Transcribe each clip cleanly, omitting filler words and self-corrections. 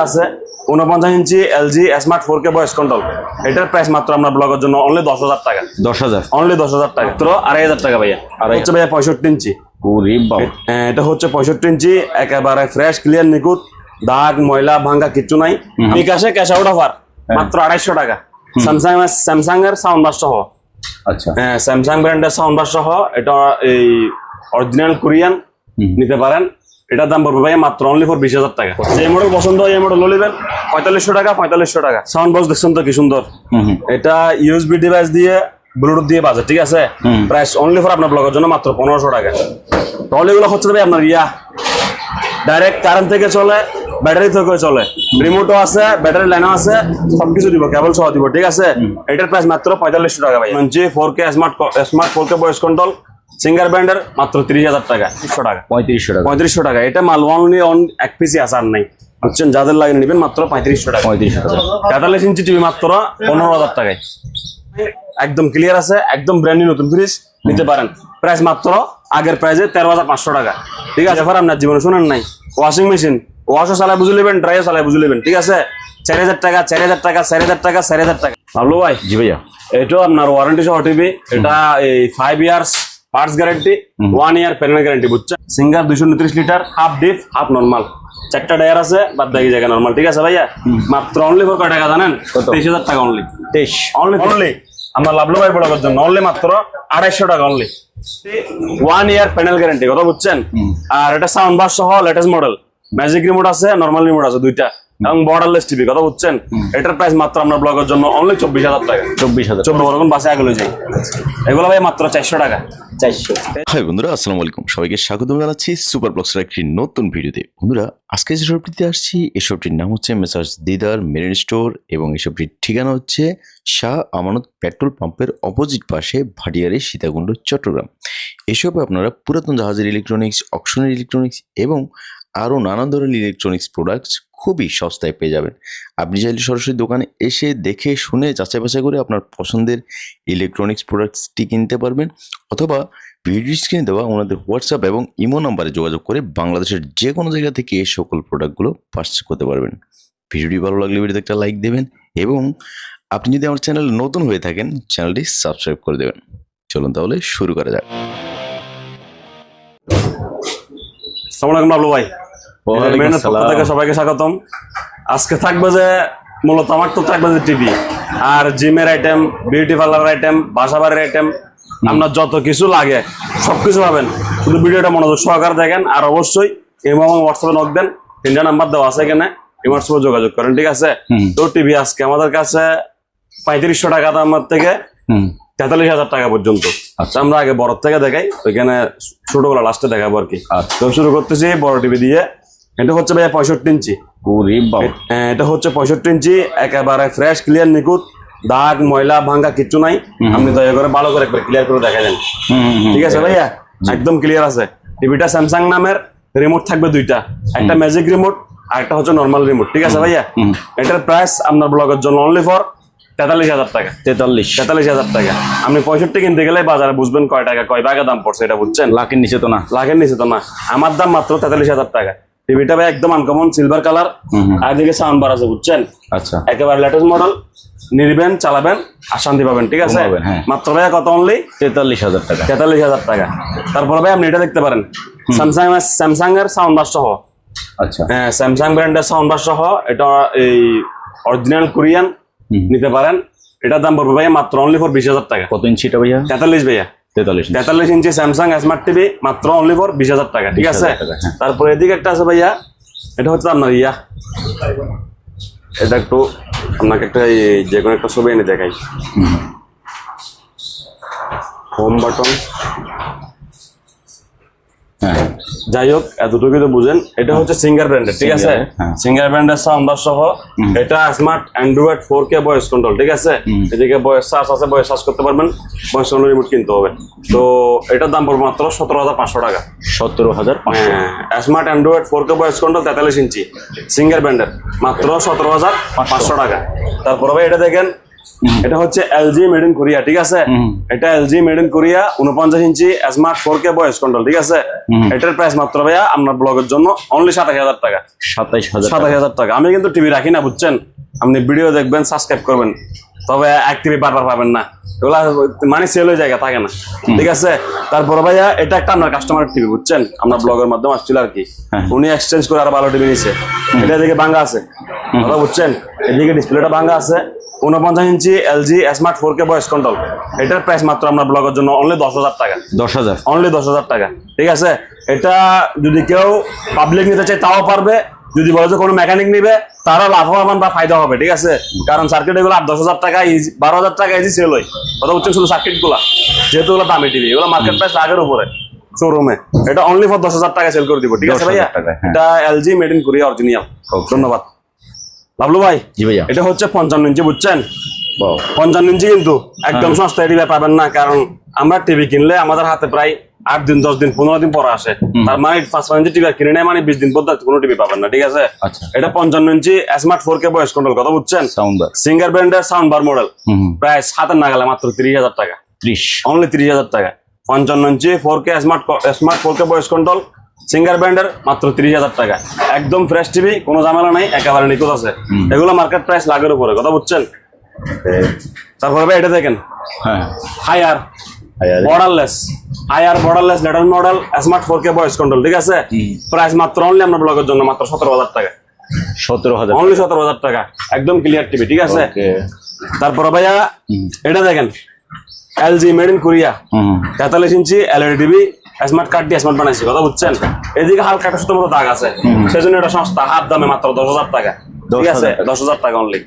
আছে 49 inch LG smart 4K voice control. এটার price মাত্র আমরা ব্লগের জন্য অনলি 10,000 টাকা। 10,000 অনলি 10,000 টাকা, মাত্র 2,500 টাকা ভাইয়া। আর হচ্ছে ভাইয়া 65 ইঞ্চি। ওরে বাবা, এটা হচ্ছে 65 ইঞ্চি, একেবারে ফ্রেশ ক্লিয়ার নিখুঁত, দাগ ময়লা ভাঙ্গা কিচ্ছু নাই। বিকাশে ক্যাশ আউট অফার মাত্র 250 টাকা। স্যামসাং এর সাউন্ড বার সহ। আচ্ছা, হ্যাঁ, স্যামসাং ব্র্যান্ডের সাউন্ড বার সহ, এটা এই অরিজিনাল কোরিয়ান নিতে পারেন। এটার দাম পড়বে ভাই মাত্র অনলি ফর 20,000 টাকা। যে মডেল পছন্দ হয় এই মডেল নেবেন 4500 টাকা। 4500 টাকা। সাউন্ড বক্স দেখছেন তো কি সুন্দর। এটা ইউএসবি ডিভাইস দিয়ে ব্লুটুথ দিয়ে বাজে, ঠিক আছে। প্রাইস অনলি ফর আপনার ব্লগের জন্য মাত্র 1500 টাকা। তাহলে এগুলো হচ্ছে ভাই আপনার ডাইরেক্ট কারেন্ট থেকে চলে, ব্যাটারি থেকে চলে, রিমোটও আছে, ব্যাটারি লাইনও আছে, সবকিছু দিব, কেবল সহ দিব, ঠিক আছে। এটার প্রাইস মাত্র 4500 টাকা ভাই। 4K smart 4K voice control singer ব্র্যান্ডের মাত্র 30,000 টাকা। 300 টাকা। 3500 টাকা। এটা মাল অনলি এক পিসি আসার নাই, বুঝছেন। যাদের লাগে নেবেন মাত্র 3500 টাকা। 43 ইঞ্চি টিভি মাত্র 15,000 টাকায়। একদম ক্লিয়ার আছে, একদম ব্র্যান্ড নিউ নতুন ফ্রিজ নিতে পারেন। প্রাইস মাত্র আগের প্রাইসে 13,500 টাকা, ঠিক আছে। এবার আপনার জীবনে শুনেন নাই, ওয়াশিং মেশিন ওয়াশও চালায় বুঝে নেবেন, ড্রাইও চালায় বুঝে নেবেন, ঠিক আছে। 4,000 টাকা, 4,000 টাকা, 4,000 টাকা, 4,000 টাকা। ভালো ভাই। জি ভাইয়া, এটাও আপনার ওয়ারেন্টি সহ টিভি। এটা এই 5 ইয়ার্স পার্টস গ্যারান্টি, 1 ইয়ার প্যানেল গ্যারান্টি, বুঝছেন। Singer 229 litre, half deep half normal, 4টা টায়ার আছে, বাদ বাকি জায়গা নর্মাল, ঠিক আছে ভাইয়া। মাত্র অনলি ফর কয় টাকা জানেন? 23,000 টাকা অনলি। 23 অনলি আমার লাভলু ভাই বলার জন্য অনলি মাত্র 250 টাকা অনলি। 1 ইয়ার প্যানেল গ্যারান্টি, কথা বুঝছেন। আর এটা সাউন্ড বার সহ লেটেস্ট মডেল, ম্যাজিক রিমোট আছে, নর্মাল রিমোট আছে দুইটা, এবং বর্ডারলেস টিভি, কথা বুঝছেন। এটার প্রাইস মাত্র আপনার ব্লগের জন্য অনলি 24,000 টাকা। 24,000 বাসে আগে যাই। এগুলো ভাই মাত্র 400 টাকা। 400। হাই বন্ধুরা, আসসালামু আলাইকুম। সবাইকে স্বাগত জানাচ্ছি সুপার ব্লগসের একটি নতুন ভিডিওতে। বন্ধুরা, আজকে যে শপটিতে আসছি, এই শপটির নাম হচ্ছে মেসার্স দিদার মেরিন স্টোর, এবং এই শপটির ঠিকানা হচ্ছে শাহ আমানত পেট্রোল পাম্পের অপোজিট পাশে, ভাটিয়ারি, সীতাকুণ্ড, চট্টগ্রাম। এসবে আপনারা পুরাতন জাহাজের ইলেকট্রনিক্স, অকশনের ইলেকট্রনিক্স এবং আরও নানান ধরনের ইলেকট্রনিক্স প্রোডাক্টস খুবই সস্তায় পেয়ে যাবেন। আপনি চাইলে সরাসরি দোকানে এসে দেখে শুনে যাচাই বাছাই করে আপনার পছন্দের ইলেকট্রনিক্স প্রোডাক্টসটি কিনতে পারবেন, অথবা ভিডিও স্ক্রিনে দেওয়া ওনাদের হোয়াটসঅ্যাপ এবং ইমো নাম্বারে যোগাযোগ করে বাংলাদেশের যে কোনো জায়গা থেকে এই সকল প্রোডাক্টগুলো পারচেজ করতে পারবেন। ভিডিওটি ভালো লাগলে ভিডিওতে একটা লাইক দেবেন, এবং আপনি যদি আমার চ্যানেল নতুন হয়ে থাকেন চ্যানেলটি সাবস্ক্রাইব করে দেবেন। চলুন তাহলে শুরু করা যাক। আসসালামু আলাইকুম লাভলু ভাই। সবাইকে স্বাগতম। আজকে থাকবে যে মূলত আমার তো থাকবে যে টিভি আর জিমের আইটেম, বিউটি পার্লার আইটেম, বাসাবাড়ির আইটেম, আপনার যত কিছু লাগে সবকিছু পাবেন। শুধু ভিডিওটা মনোযোগ সহকারে দেখেন, আর অবশ্যই ইমো এবং হোয়াটসঅ্যাপে নক দেন, 3টা নাম্বার দেওয়া আছে এখানে, এই হোয়াটসঅ্যাপে যোগাযোগ করেন, ঠিক আছে। তো টিভি আজকে আমাদের কাছে 3500 টাকা দামের থেকে 43,000 টাকা পর্যন্ত। আচ্ছা, আমরা আগে বড় থেকে দেখাই, ওইখানে ছোটগুলো লাস্টে দেখাবো আর কি। তো শুরু করতেছি বড় টিভি দিয়ে। এটা হচ্ছে ভাইয়া 65 ইঞ্চি। এটা হচ্ছে 65 ইঞ্চি, একেবারে ফ্রেশ ক্লিয়ার নিখুঁত, দাগ ময়লা ভাঙ্গা কিচ্ছু নাই। আপনি দয়া করে ভালো করে একবার ক্লিয়ার করে দেখা দেন, ঠিক আছে ভাইয়া। একদম ক্লিয়ার আছে। টিভিটা স্যামসাং নামের, রিমোট থাকবে দুইটা, একটা ম্যাজিক রিমোট আর একটা হচ্ছে নর্মাল রিমোট, ঠিক আছে ভাইয়া। এটার প্রাইস আপনার ব্লগের জন্য অনলি ফর 43,000 টাকা। 43,000 টাকা। আপনি 65 কিনতে গেলে বাজারে বুঝবেন কয় টাকা কয় ভাগে দাম পড়ছে, এটা বুঝছেন। লাখের নিচে তো না। আমার দাম মাত্র 43,000 টাকা। টিভিটা ভাই একদম আনকমন সিলভার কালার, আর দিকে সাউন্ড বার আছে, বুঝছেন। আচ্ছা, একেবারে লেটেস্ট মডেল, নিবেন চালাবেন আর শান্তি পাবেন, ঠিক আছে। মাত্র ভাইয়া কত? অনলি 43,000 টাকা। 43,000 টাকা। তারপরে ভাই আপনি এটা দেখতে পারেন, স্যামসাং এর সাউন্ড বার সহ। আচ্ছা, হ্যাঁ, স্যামসাং ব্র্যান্ডের সাউন্ড বার সহ, এটা এই অরিজিনাল কোরিয়ান নিতে পারেন। এটার দাম পড়বে ভাইয়া মাত্র অনলি ফর 20,000 টাকা। কত ইঞ্চি এটা ভাইয়া? 43 ভাইয়া। 43 ইঞ্চি স্যামসাং স্মার্ট টিভি মাত্র অনলি ফর 20,000 টাকা, ঠিক আছে। তারপরে এদিকে একটা আছে ভাইয়া, এটা হচ্ছে আপনার এটা একটু আপনাকে একটা যে কোনো একটা ছবি এনে দেখাই। হোম বাটন, যাই হোক এতটুকু তো বুঝেন। এটা হচ্ছে সিঙ্গার ব্র্যান্ডের, ঠিক আছে। সিঙ্গার ব্র্যান্ডের সাউন্ড বার সহ, এটা smart Android 4K voice control, ঠিক আছে। এদিকে ভয়েস সার্চ আছে, ভয়েস সার্চ করতে পারবেন, ভয়েস কন্ট্রোল রিমোট কিনতে হবে। তো এটার দাম পড়বে মাত্র 17,500 টাকা। 17,500। Smart Android 4K voice control 43 ইঞ্চি সিঙ্গার ব্র্যান্ডের মাত্র 17,500 টাকা। তারপরে ভাই এটা দেখেন এটা হচ্ছে এলজি মেড ইন কোরিয়া, ঠিক আছে? এটা LG made in Korea 49 inch smart 4K voice control, ঠিক আছে? এটার প্রাইস মাত্র ভাইয়া আপনার ব্লগের জন্য অনলি 27,000 টাকা। 27,000 টাকা। আমি কিন্তু টিভি রাখি না, বুঝছেন? আপনি ভিডিও দেখবেন, সাবস্ক্রাইব করবেন, তবে এক টিভি বারবার পাবেন না, এগুলা মানে সেল হয়ে জায়গা থাকে না, ঠিক আছে? তারপরে ভাইয়া এটা একটা আপনার কাস্টমার টিভি, বুঝছেন? আমরা ব্লগের মাধ্যমে আসছিল আর কি, উনি এক্সচেঞ্জ করে আরো ভালো টিভি নিছে। এটা এদিকে ভাঙ্গা আছে, কথা বুঝছেন? এদিকে ডিসপ্লেটা ভাঙ্গা আছে। 49 inch LG smart 4K voice control, এটার প্রাইস মাত্র আমরা ব্লগের জন্য অনলি 10,000 টাকা। 10,000 অনলি 10,000 টাকা, ঠিক আছে? এটা যদি কেউ পাবলিক নিতে চায় তাও পারবে, যদি বলে যে কোনো মেকানিক নিবে তারা লাভবান বা ফায়দা হবে, ঠিক আছে? কারণ সার্কিট এগুলো 8-10,000 টাকা, 12,000 টাকা ইজি সেল হয়, কথা বুঝছেন? শুধু সার্কিট গুলা, যেহেতু ওগুলো দামি টিভি, এগুলো মার্কেট প্রাইস আগের উপরে শোরুমে, এটা অনলি ফর 10,000 টাকা সেল করে দিব, ঠিক আছে ভাইয়া? 10,000 টাকা, হ্যাঁ। এটা LG made in Korea original. ধন্যবাদ বাবলু ভাই। জি ভাইয়া। এটা হচ্ছে 55 ইঞ্চি, বুঝছেন? 55 ইঞ্চি কিন্তু একদম সস্তা টিভি পাবেন না, কারণ আমরা টিভি কিনলে আমাদের হাতে প্রায় 8 দিন 10 দিন 15 দিন পরে আসে, তার মানে 5 ইঞ্চি টিভি কিনে নেয় মানে 20 দিন পর্যন্ত কোনো টিভি পাবেন না, ঠিক আছে? আচ্ছা। এটা 55 ইঞ্চি স্মার্ট 4K ভয়েস কন্ট্রোল, কথা বুঝছেন? সাউন্ড বার, সিঙ্গার ব্র্যান্ডের সাউন্ড বার মডেল, প্রায় 7 নাগালে মাত্র 30,000 টাকা। 30, অনলি 30,000 টাকা। 55 ইঞ্চি 4K smart 4K voice control singer ব্র্যান্ডের মাত্র 30,000 টাকা। একদম ফ্রেশ টিভি, কোনো ঝামেলা নাই, একেবারে নিখুঁত আছে। এগুলো মার্কেট প্রাইস লাখের উপরে, কথা বুঝছেন? তারপরে ভাই এটা দেখেন, হ্যাঁ, higher borderless letter model smart 4K voice control, ঠিক আছে? প্রাইস মাত্র অনলি আমরা ব্লগের জন্য মাত্র 17,000 টাকা। 17,000, অনলি 17,000 টাকা, একদম ক্লিয়ার টিভি, ঠিক আছে? তারপরে ভাইয়া এটা দেখেন, LG made in Korea 43 inch LED TV smart card দিয়ে স্মার্ট বানাইছি, কথা বুঝছেন? এদিকে হালকা একটা ছোট মতো দাগ আছে, সেজন্য এটা সস্তা, হাফ দামে মাত্র 10,000 টাকা, ঠিক আছে? 10,000 টাকা অনলি।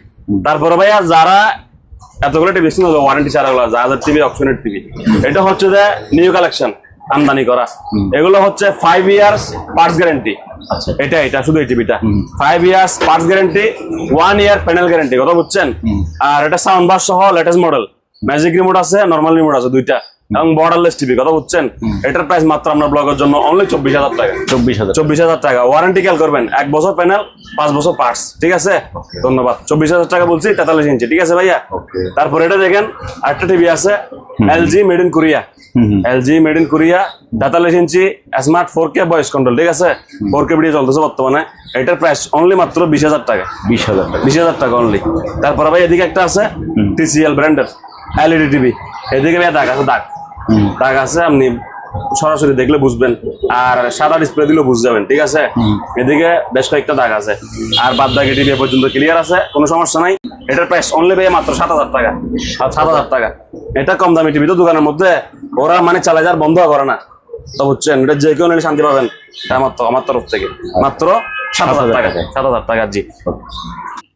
তারপরে ভাইয়া যারা এতগুলো টিভি ওয়ারেন্টি ছাড়া যাদের টিভি অপশনের টিভি, এটা হচ্ছে যে নিউ কালেকশন আমদানি করা, এগুলো হচ্ছে 5 ইয়ার্স পার্টস গ্যারান্টি। এটা শুধু এই টিভিটা 5 ইয়ার্স পার্টস গ্যারান্টি, 1 ইয়ার প্যানেল গ্যারান্টি, কথা বুঝছেন? আর এটা সাউন্ড বার সহ লেটেস্ট মডেল, ম্যাজিক রিমোট আছে, নরমাল রিমোট আছে দুইটা, এবং বর্ডারলেস টিভি, কথা বুঝছেন? এটার প্রাইস মাত্র আমরা ব্লগের জন্য অনলি 24,000 টাকা। 24,000 টাকা। ওয়ারেন্টি ক্যাল করবেন, 1 বছর প্যানেল, 5 বছর পার্টস, ঠিক আছে? ধন্যবাদ। 24,000 টাকা বলছি, 43 ইঞ্চি, ঠিক আছে ভাইয়া? তারপর এটা দেখেন, আরেকটা টিভি আছে LG made in Korea, LG made in Korea 43 inch smart 4K voice control, ঠিক আছে? 4K ভিডিও চলতেছে বর্তমানে। এটার প্রাইস অনলি মাত্র 20,000 টাকা। 20,000 টাকা অনলি। তারপরে ভাই এদিকে একটা আছে TCL ব্র্যান্ডের এলইডি টিভি, এদিকে ভাই দাগ আছে, আপনি সরাসরি দেখলে বুঝবেন, আর সাদা ডিসপ্লে দিলেও বুঝে যাবেন, ঠিক আছে? এদিকে বেশ কয়েকটা দাগ আছে, আর বাদ দাগে টিভি পর্যন্ত ক্লিয়ার আছে, কোনো সমস্যা নাই। এটার প্রাইস অনলি ভাই মাত্র 7,000 টাকা। 7,000 টাকা। এটা কম দামি টিভি তো দোকানের মধ্যে, ওরা মানে চালাই যার বন্ধ করে না, তো বুঝছেন? এটা যে কেউ নিলে শান্তি পাবেন, আমার তরফ থেকে মাত্র 7,000 টাকা। 7,000 টাকা। জি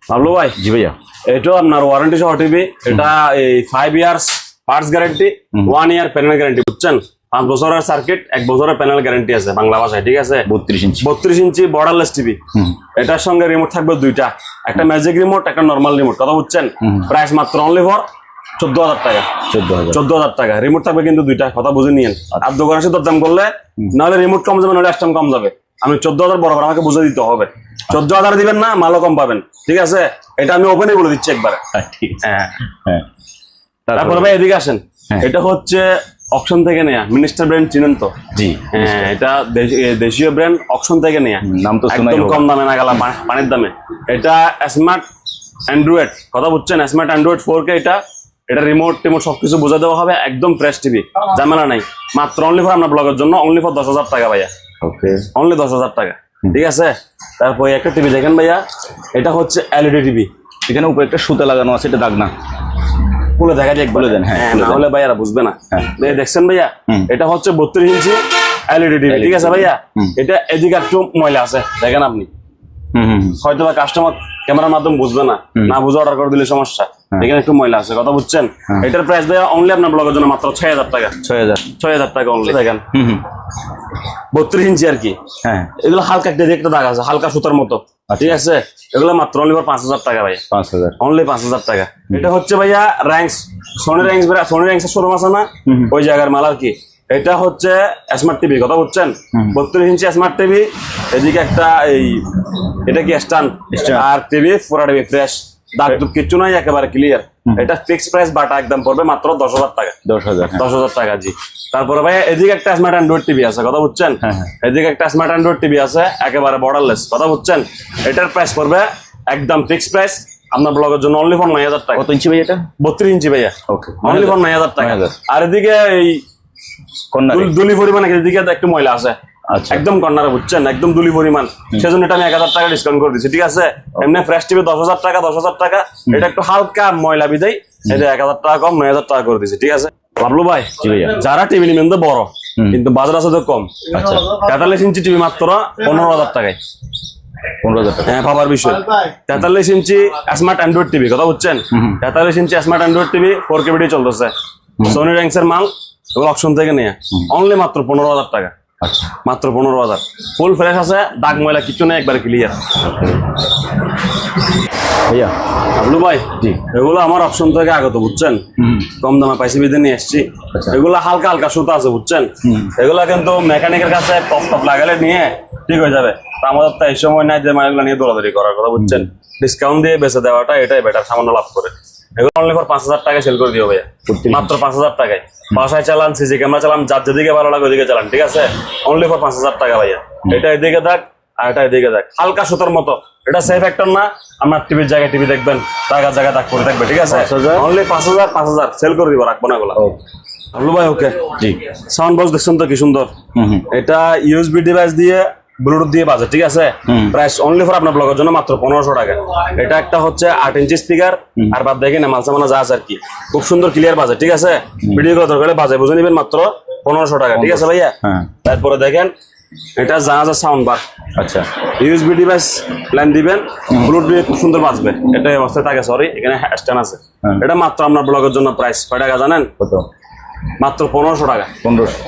বাবলু ভাই। জি ভাইয়া। এটা আপনার ওয়ারেন্টি সহ টিভি, এটা এই 5 ইয়ার্স পার্টস গ্যারান্টি, 1 ইয়ার প্যানেল গ্যারান্টি, বুঝছেন? 5 বছরের সার্কিট, 1 বছরের প্যানেল গ্যারান্টি আছে বাংলা ভাষায়, ঠিক আছে? 32 ইঞ্চি বর্ডারলেস টিভি, এটার সঙ্গে রিমোট থাকবে দুইটা, একটা ম্যাজিক রিমোট, একটা নর্মাল রিমোট, কথা বুঝছেন? প্রাইস মাত্র অনলি ফর 14,000 টাকা। 14,000 টাকা। রিমোট থাকবে কিন্তু দুইটা, কথা বুঝে নিয়েন। আর দোকানে এসে দরদাম করলে নাহলে রিমোট কম যাবে, নাহলে স্ট্যাম্প কম যাবে। আমি 14,000 বরাবর আমাকে বুঝে দিতে হবে, 14,000 দিবেন না, মালও কম পাবেন, ঠিক আছে? এটা আমি ওপেনে বলে দিচ্ছি একবারে। হ্যাঁ। তারপরে ভাই এদিকে আসেন, এটা হচ্ছে অকশন থেকে নেয়া মিনিস্টার ব্র্যান্ড, চিনেন তো? জি। হ্যাঁ, এটা দেশীয় ব্র্যান্ড, অকশন থেকে নেয়া, নাম তো একদম কম দামে না গেলা পানির দামে। এটা স্মার্ট অ্যান্ড্রয়েড, কথা বুঝছেন? স্মার্ট অ্যান্ড্রয়েড 4K, এটা রিমোট টিমোট সবকিছু বোঝা দেওয়া হবে, একদম ফ্রেশ টিভি, ঝামেলা নাই। মাত্র অনলি ফর আপনার ব্লগের জন্য অনলি ফর 10,000 টাকা ভাইয়া। অনলি 10,000 টাকা, ঠিক আছে? তারপর একটা টিভি দেখেন ভাইয়া, এটা হচ্ছে এলইডি টিভি, এখানে উপরে একটা সুতা লাগানো আছে, এটা দাগ না? খুলে দেখা যায়, বলে দেন। হ্যাঁ, না হলে ভাইয়ারা বুঝবে না। দেখছেন ভাইয়া, এটা হচ্ছে 32 ইঞ্চি এলইডি টিভি, ঠিক আছে ভাইয়া? এটা এদিকে একটু ময়লা আছে, দেখেন আপনি, হয়তো বা কাস্টমার ক্যামেরার মাধ্যমে বুঝবে না, না বুঝে অর্ডার করে দিলে সমস্যা। এখানে একটু ময়লা আছে, কথা বুঝছেন? এটার প্রাইস ভাইয়া অনলি আপনার ব্লগের জন্য মাত্র 6,000 টাকা। 6,000 টাকা অনলি। দেখেন 32 ইঞ্চি আর কি। হ্যাঁ, এগুলো হালকা একটা দাগ আছে, হালকা সুতার মতো, ঠিক আছে? এগুলো মাত্র অনলি 5,000 টাকা ভাইয়া। 5,000 অনলি 5,000 টাকা। এটা হচ্ছে ভাইয়া র্যাঙ্কস, সোনি র্যাঙ্কসের শোরুম আছে না, ওই জায়গার মাল আর কি। এটা হচ্ছে স্মার্ট টিভি, কথা বুঝছেন? 32 ইঞ্চি স্মার্ট টিভি, এদিকে একটা এটা কি স্ট্যান্ড, আর টিভি পুরা টিভি ফ্রেশ, দাগ দুগ কিচ্ছু নাই, একেবারে ক্লিয়ার। এটা ফিক্সড প্রাইস, বাটা একদম পড়বে মাত্র 10,000 টাকা। 10,000। 10,000 টাকা, জি। তারপরে ভাই এদিকে একটা স্মার্ট অ্যান্ড্রয়েড টিভি আছে, কথা বুঝছেন? এদিকে একটা স্মার্ট অ্যান্ড্রয়েড টিভি আছে, একেবারে বর্ডারলেস, কথা বুঝছেন? এটার প্রাইস পড়বে একদম ফিক্সড প্রাইস আপনার ব্লগের জন্য অনলি ফর 9,000 টাকা। কত ইঞ্চি ভাই এটা? 32 ইঞ্চি ভাইয়া, ওকে, অনলি ফর 9,000 টাকা। আর এদিকে এই দুলি পরিমাণ, এদিকে একটু ময়লা আছে, আচ্ছা, একদম কর্নারে, বুঝছেন? একদম দুলি পরিমাণ, সেজন্য এটা আমি 1,000 টাকা ডিসকাউন্ট করে দিচ্ছি, ঠিক আছে? এমনি ফ্রেশ টিভি 10,000 টাকা, 10,000 টাকা। এটা একটু হালকা ময়লা বিদায়, এটা 1,000 টাকা কম, 9,000 টাকা করে দিচ্ছি, ঠিক আছে? বাবলু ভাই, যারা টিভি নিবেন তো বড়, কিন্তু বাজার আছে তো কম। 43 ইঞ্চি টিভি মাত্র 15,000 টাকায়। 15,000 টাকা, হ্যাঁ, পাবার বিষয়। 43 ইঞ্চি স্মার্ট অ্যান্ড্রয়েড টিভি, কথা বুঝছেন? 43 inch smart android TV 4K video চলতেছে, সোনি র্যাঙ্কসের মাল, এগুলো অপশন থেকে নিয়ে অনলি মাত্র 15,000 টাকা। আচ্ছা, মাত্র 15,000, ফুল ফ্রেশ আছে, দাগ ময়লা কিছু নেই, একবারে ক্লিয়ার। ভাইয়া বাবলু ভাই, জি, এগুলো আমার অপশন থেকে আগত, বুঝছেন? কম দামে পাইছি বিদে নিয়ে এসছি। এগুলো হালকা হালকা সুতা আছে, বুঝছেন? এগুলা কিন্তু মেকানিকের কাছে টপ টপ লাগালে নিয়ে ঠিক হয়ে যাবে। তা আমাদের তো এই সময় নাই যে এগুলো নিয়ে দৌড়াদৌড়ি করার কথা, বুঝছেন? ডিসকাউন্ট দিয়ে বেঁচে দেওয়াটা এটাই বেটার, সামান্য লাভ করে। এগুলো অনলি ফর 5,000 টাকায় সেল করে দিও ভাইয়া, মাত্র 5,000 টাকায়। বাসায় চালান, সিসি ক্যামেরা চালান, যার যেদিকে ভালো লাগে ওইদিকে চালান, ঠিক আছে? অনলি ফর 5,000 টাকা ভাইয়া। এটা এদিকে দেখ আর এটা এদিকে দেখ, হালকা সুতার মতো। এটা সেফ ফ্যাক্টর না, আপনার টিভির জায়গায় টিভি দেখবেন, জায়গা জায়গা দাগ করে থাকবে, ঠিক আছে? অনলি 5,000 সেল করে দিব, রাখবো না এগুলো। বাবলু ভাই, ওকে, জি। সাউন্ড বক্স দেখছেন তো কি সুন্দর। এটা ইউএসবি ডিভাইস দিয়ে ব্লুটুথ দিয়ে বাজে, ঠিক আছে? প্রাইস অনলি ফর আপনার ব্লগের জন্য মাত্র 1500 টাকা। এটা একটা হচ্ছে 8 ইঞ্চি স্পিকার, আর বাদ দেখি না মালসামানা যা আছে আর কি, খুব সুন্দর ক্লিয়ার বাজে, ঠিক আছে? ভিডিও করে দরকার বাজে বুঝে নিবেন, মাত্র 1500 টাকা, ঠিক আছে ভাইয়া? তারপরে দেখেন এটা যা সাউন্ড বার, আচ্ছা, ইউএসবি ডিভাইস লাইন দিবেন, ব্লুটুথ দিয়ে খুব সুন্দর বাজবে। এটা এই অবস্থায় থাকে, সরি, এখানে স্ট্যান্ড আছে। এটা মাত্র আপনার ব্লগের জন্য প্রাইস কয় টাকা জানেন? কত? মাত্র 1500 টাকা।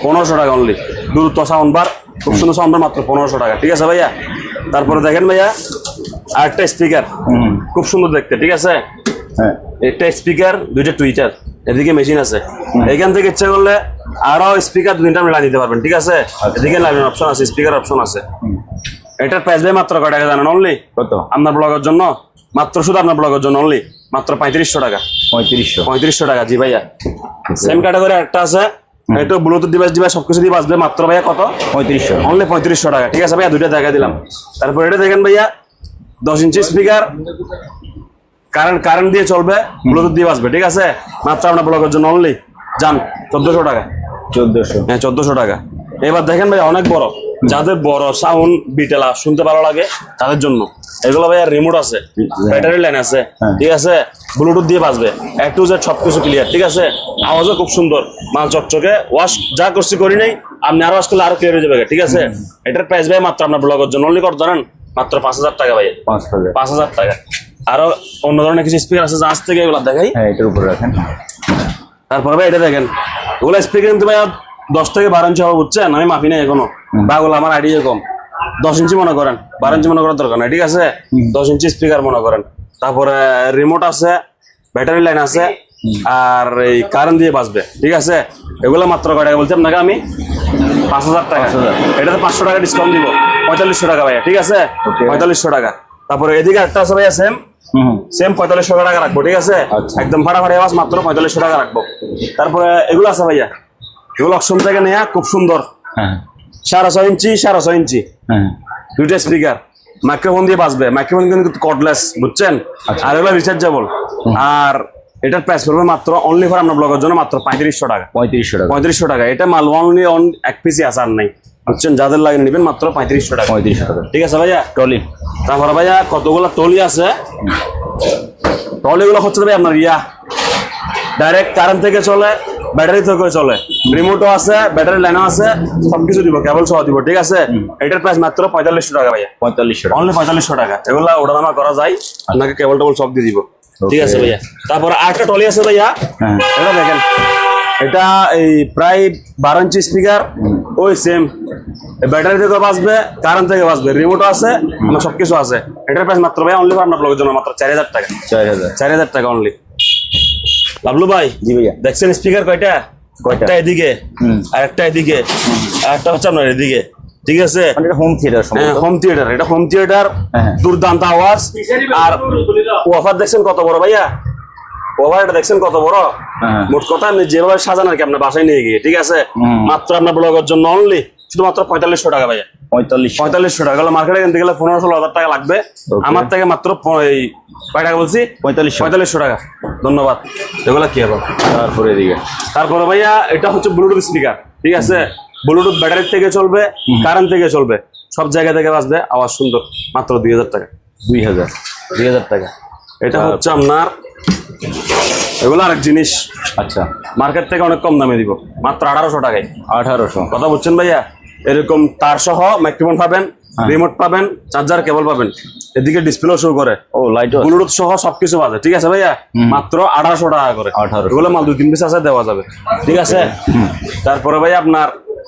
1500 টাকা অনলি। দ্রুত সাউন্ড বার, খুব সুন্দর সাউন্ড বার, মাত্র 1500 টাকা, ঠিক আছে ভাইয়া? তারপরে দেখেন ভাইয়া আরেকটা স্পিকার, খুব সুন্দর দেখতে, ঠিক আছে? হ্যাঁ, একটা স্পিকার, দুইটা টুইটার, এদিকে মেশিন আছে। এখান থেকে ইচ্ছা করলে আরো স্পিকার 2টা লাগিয়ে দিতে পারবেন, ঠিক আছে? এদিকে লাইনের অপশন আছে, স্পিকার অপশন আছে। এটার প্রাইস ভাই মাত্র কয় টাকা জানেন? অনলি কত? আপনার ব্লগের জন্য মাত্র, শুধু আপনার ব্লগের জন্য অনলি মাত্র 3500 টাকা। 3500 টাকা, জি ভাইয়া। সেম ক্যাটাগরি একটা আছে, এটা ব্লুটুথ ডিভাইস সবকিছু দিয়ে বাজবে, মাত্র ভাইয়া কত? 3500, অনলি 3500 টাকা, ঠিক আছে ভাইয়া? দুইটা দেখা দিলাম। তারপর এটা দেখেন ভাইয়া 10 ইঞ্চি স্পিকার, কারেন্ট দিয়ে চলবে, ব্লুটুথ দিয়ে বাজবে, ঠিক আছে? মাত্র আপনার ব্লগের জন্য অনলি যান 1400 টাকা। 1400, হ্যাঁ, 1400 টাকা। এবার দেখেন ভাই অনেক বড়, যাদের বড় সাউন্ড বিটেলা শুনতে ভালো লাগে তাদের জন্য এগুলো ভাই। আর রিমোট আছে, ব্যাটারি লাইন আছে, ঠিক আছে? ব্লুটুথ দিয়ে বাজবে, A to Z সবকিছু ক্লিয়ার, ঠিক আছে? আওয়াজও খুব সুন্দর, মাল চকচকে। ওয়াশ যা করছি করি নাই, আপনি আরো ওয়াশ করলে আরো ক্লিয়ার হয়ে যাবে, ঠিক আছে? এটার প্রাইস ভাই মাত্র আপনার ব্লগের জন্য অনলি কত জানেন? মাত্র 5,000 টাকা ভাই। 5,000 টাকা। আরো অন্য ধরনের কিছু স্পিকার আছে, জাহাজ থেকে এগুলো দেখাই। হ্যাঁ, এটার উপরে রাখেন। তারপরে ভাই এটা দেখেন, ওগুলো স্পিকার কিন্তু ভাই 10 থেকে 12 ইঞ্চি হবে, বুঝছেন? আমি মাপি নাই এখনো, বাগুলো আমার আইডিয়া কম। 10 ইঞ্চি মনে করেন, 12 ইঞ্চি মনে করার দরকার নাই, ঠিক আছে? 10 ইঞ্চি স্পিকার মনে করেন। তারপরে রিমোট আছে, ব্যাটারি লাইন আছে, আর এই কারেন্ট দিয়ে বাজবে, ঠিক আছে? এগুলো মাত্র কয় টাকা বলছি আপনাকে আমি? 5,000 টাকা। এটাতে 500 টাকা ডিসকাউন্ট দিব, 4500 টাকা ভাইয়া, ঠিক আছে? 4500 টাকা। তারপরে এদিকে একটা আছে ভাইয়া সেম 4500 টাকা রাখবো, ঠিক আছে? একদম ফাটাফাটি আওয়াজ, মাত্র 4500 টাকা রাখবো। তারপরে এগুলো আছে ভাইয়া, এগুলো অপশন থেকে নেয়া, খুব সুন্দর। 6.5 ইঞ্চি, 6.5 ইঞ্চি, দুইটা স্পিকার, মাইক্রোফোন দিয়ে বাজবে। মাইক্রোফোন কিন্তু কর্ডলেস, বুঝছেন? আর এগুলো রিচার্জেবল। আর এটার প্রাইস পড়বে মাত্র অনলি ফর আপনার ব্লগের জন্য মাত্র 3500 টাকা। 3500 টাকা। এটা মাল অনলি এক পিসি আছে, আর নাই, বুঝছেন? যাদের লাগে নেবেন মাত্র 3500 টাকা। 3500 টাকা, ঠিক আছে ভাইয়া? টলি। তারপরে ভাইয়া কতগুলো টলি আছে, টলিগুলো হচ্ছে ভাই আপনার ডাইরেক্ট কারেন্ট থেকে চলে, ব্যাটারি থেকে চলে, রিমোটও আছে, ব্যাটারি লাইনও আছে, সবকিছু দিব, কেবল সহ দিব, ঠিক আছে? এটার প্রাইস মাত্র 4500 টাকা ভাইয়া। 4500, অনলি 4500 টাকা। এগুলা ওঠানামা করা যায়, আপনাকে কেবল টেবল সব দিয়ে দিব, ঠিক আছে ভাইয়া? তারপর আরেকটা টলি আছে ভাইয়া, এটা দেখেন, এটা এই প্রায় 12 ইঞ্চি স্পিকার, ওই সেম ব্যাটারি থেকে বাঁচবে, কারেন্ট থেকে বাঁচবে, রিমোটও আছে, আমার সবকিছু আছে। এটার প্রাইস মাত্র ভাই অনলি আপনার ব্লগের জন্য মাত্র 4000 টাকা। 4000 টাকা অনলি। লাভলু ভাই, জি ভাইয়া, দেখছেন স্পিকার কয়টা? কয়টা এদিকে, আর একটা এদিকে, আর একটা হচ্ছে আপনার এদিকে। ঠিক আছে, মানে এটা হোম থিয়েটার হ্যাঁ হোম থিয়েটার, এটা হোম থিয়েটার, হ্যাঁ। দুর্দান্ত আওয়াজ। আর ওয়াফার দেখছেন কত বড় ভাইয়া, ওভার এটা দেখছেন কত বড়। হ্যাঁ। মোট কথা আপনি যেভাবে সাজান আর কি আপনার বাসায় নিয়ে গিয়ে, ঠিক আছে, মাত্র আপনার ব্লগের জন্য অনলি শুধুমাত্র 4500 টাকা ভাইয়া। 4500 টাকা, মার্কেটে কিনতে গেলে 15-16 টাকা লাগবে, আমার থেকে মাত্র এই কয় টাকা বলছি, 4500 টাকা। ধন্যবাদ। এগুলা কি হবে তারপরে ভাইয়া, এটা হচ্ছে ব্লুটুথ স্পিকার, ঠিক আছে, ব্লুটুথ ব্যাটারি থেকে চলবে, কারেন্ট থেকে চলবে, সব জায়গা থেকে বাজবে, আওয়াজ সুন্দর, মাত্র 2000 টাকা। 2000 টাকা। এটা হচ্ছে আপনার, এগুলো আরেক জিনিস, আচ্ছা, মার্কেট থেকে অনেক কম দামে দিব, মাত্র 1800 টাকায়। 1800, কথা বুঝছেন ভাইয়া? এরকম তার সহ মাইক্রোফোন পাবেন, রিমোট পাবেন, চার্জার কেবল পাবেন, এদিকে ডিসপ্লে শো করে, ও লাইট, ব্লুটুথ সহ সবকিছু বাজে, ঠিক আছে ভাইয়া, মাত্র 1800 টাকা করে। 1800, এগুলো মাল 2-3 পিস আছে, দেওয়া যাবে, ঠিক আছে। তারপরে ভাইয়া আপনার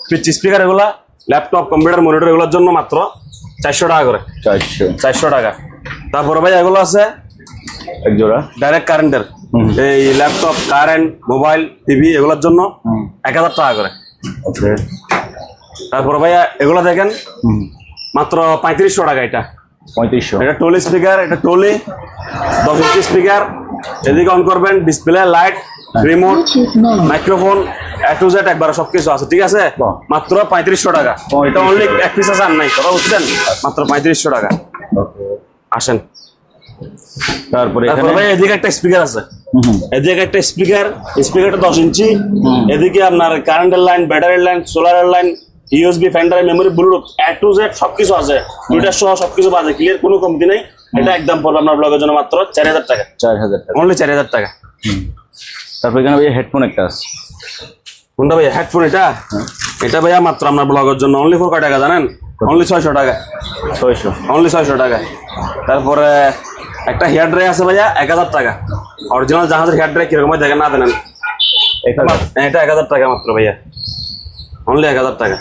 পিচ স্পিকার, এগুলা ল্যাপটপ, কম্পিউটার, মনিটর, এগুলোর জন্য মাত্র 400 টাকা করে। 400 টাকা। তারপরে ভাইয়া এগুলো আছে এক জোড়া ডাইরেক্ট কারেন্টের, এই ল্যাপটপ, কারেন্ট, মোবাইল, টিভি, এগুলোর জন্য 1000 টাকা করে। তারপরে ভাইয়া এগুলো দেখেন মাত্র 3500 টাকা। এটা 3500, এটা টোলি স্পিকার, এটা টোলি 10 ইঞ্চি স্পিকার, এদিকে অন করবেন, display, light, remote, microphone, A to Z একবার সবকিছু আছে, ঠিক আছে, মাত্র 3500 টাকা। এটা অনলি এক পিস আছে, আর নাই, কথা বুঝছেন, মাত্র 3500 টাকা। আসেন। তারপরে ভাই এদিকে একটা স্পিকার আছে, এদিকে একটা স্পিকার, স্পিকারটা 10 ইঞ্চি, এদিকে আপনার কারেন্টের লাইন, ব্যাটারির লাইন, সোলারের লাইন, ইউএসবি, ফ্যান্ডার, memory, Bluetooth, A to Z সবকিছু আছে, দুইটার সহ সবকিছু বাজে, ক্লিয়ার, কোনো কমতি নেই। এটা একদম পড়বে আপনার ব্লগের জন্য মাত্র 4000 টাকা। 4000 টাকা, অনলি 4000 টাকা। তারপর এখানে ভাই হেডফোন একটা আছে, কোনটা ভাইয়া? হেডফোন। এটা এটা ভাইয়া মাত্র আপনার ব্লগের জন্য অনলি ফর কয় টাকা জানেন? অনলি 600 টাকা। 600, অনলি 600 টাকা। তারপরে একটা হেয়ার ড্রাই আছে ভাইয়া 1000 টাকা। অরিজিনাল জাহাজের হেয়ার ড্রাই কিরকম হয় দেখেন না, দেন এটা 1000 টাকা মাত্র ভাইয়া, অনলি 1000 টাকা।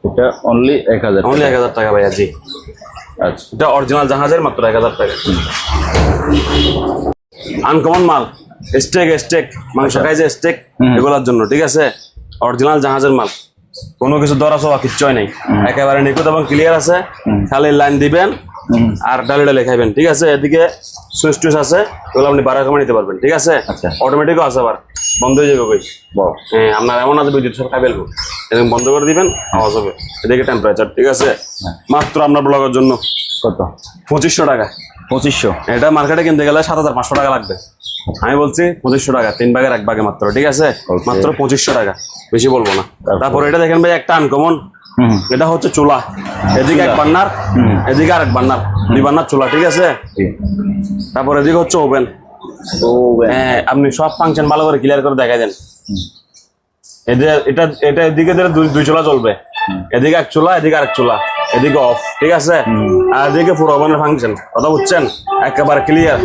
এটা অনলি 1000, অনলি 1000 টাকা ভাইয়া, জি। আচ্ছা, এটা অরিজিনাল জাহাজের, মাত্র 1000 টাকা। আনকমন মাল, স্টেক মাংস খাই যে স্টেক, এগুলোর জন্য, ঠিক আছে, অরিজিনাল জাহাজের মাল, কোনো কিছু দরা সবা কিচ্ছু নাই, একেবারে নিখুঁত এবং ক্লিয়ার আছে। খালি লাইন দিবেন আর ডালে খাইবেন, ঠিক আছে। এদিকে সুইচ টুইচ আছে, এগুলো আপনি বাড়া কমে নিতে পারবেন, ঠিক আছে। অটোমেটিকও আছে, আবার বন্ধ হয়ে যাবে কই, হ্যাঁ, আপনার এমন আছে বিদ্যুৎ সব খাই ফেলবো, এরকম বন্ধ করে দিবেন, আওয়াজ হবে। এদিকে টেম্পারেচার, ঠিক আছে, মাত্র আপনার ব্লগের জন্য কত? 2500 টাকা। 2500, এটা মার্কেটে কিনতে গেলে 7500 টাকা লাগবে, আমি বলছি 2500 টাকা, 3 ভাগের 1 ভাগে মাত্র, ঠিক আছে, মাত্র 2500 টাকা, বেশি বলবো না। তারপরে এটা দেখেন ভাই একটা আনকমন, এটা হচ্ছে চুলা, এদিকে এক বান্নার, এদিকে আরেক বান্নার, 2 বান্নার চুলা, ঠিক আছে। তারপর এদিকে হচ্ছে ওভেন, হ্যাঁ, আপনি সব ফাংশন ভালো করে ক্লিয়ার করে দেখাই দেন। এটা এটা এদিকে দুই চুলা চলবে, এদিকে এক চুলা, এদিকে আরেক চুলা, এদিকে অফ, ঠিক আছে। আর এদিকে পুরো ওভেনের ফাংশন, কথা বুঝছেন, একেবারে ক্লিয়ার,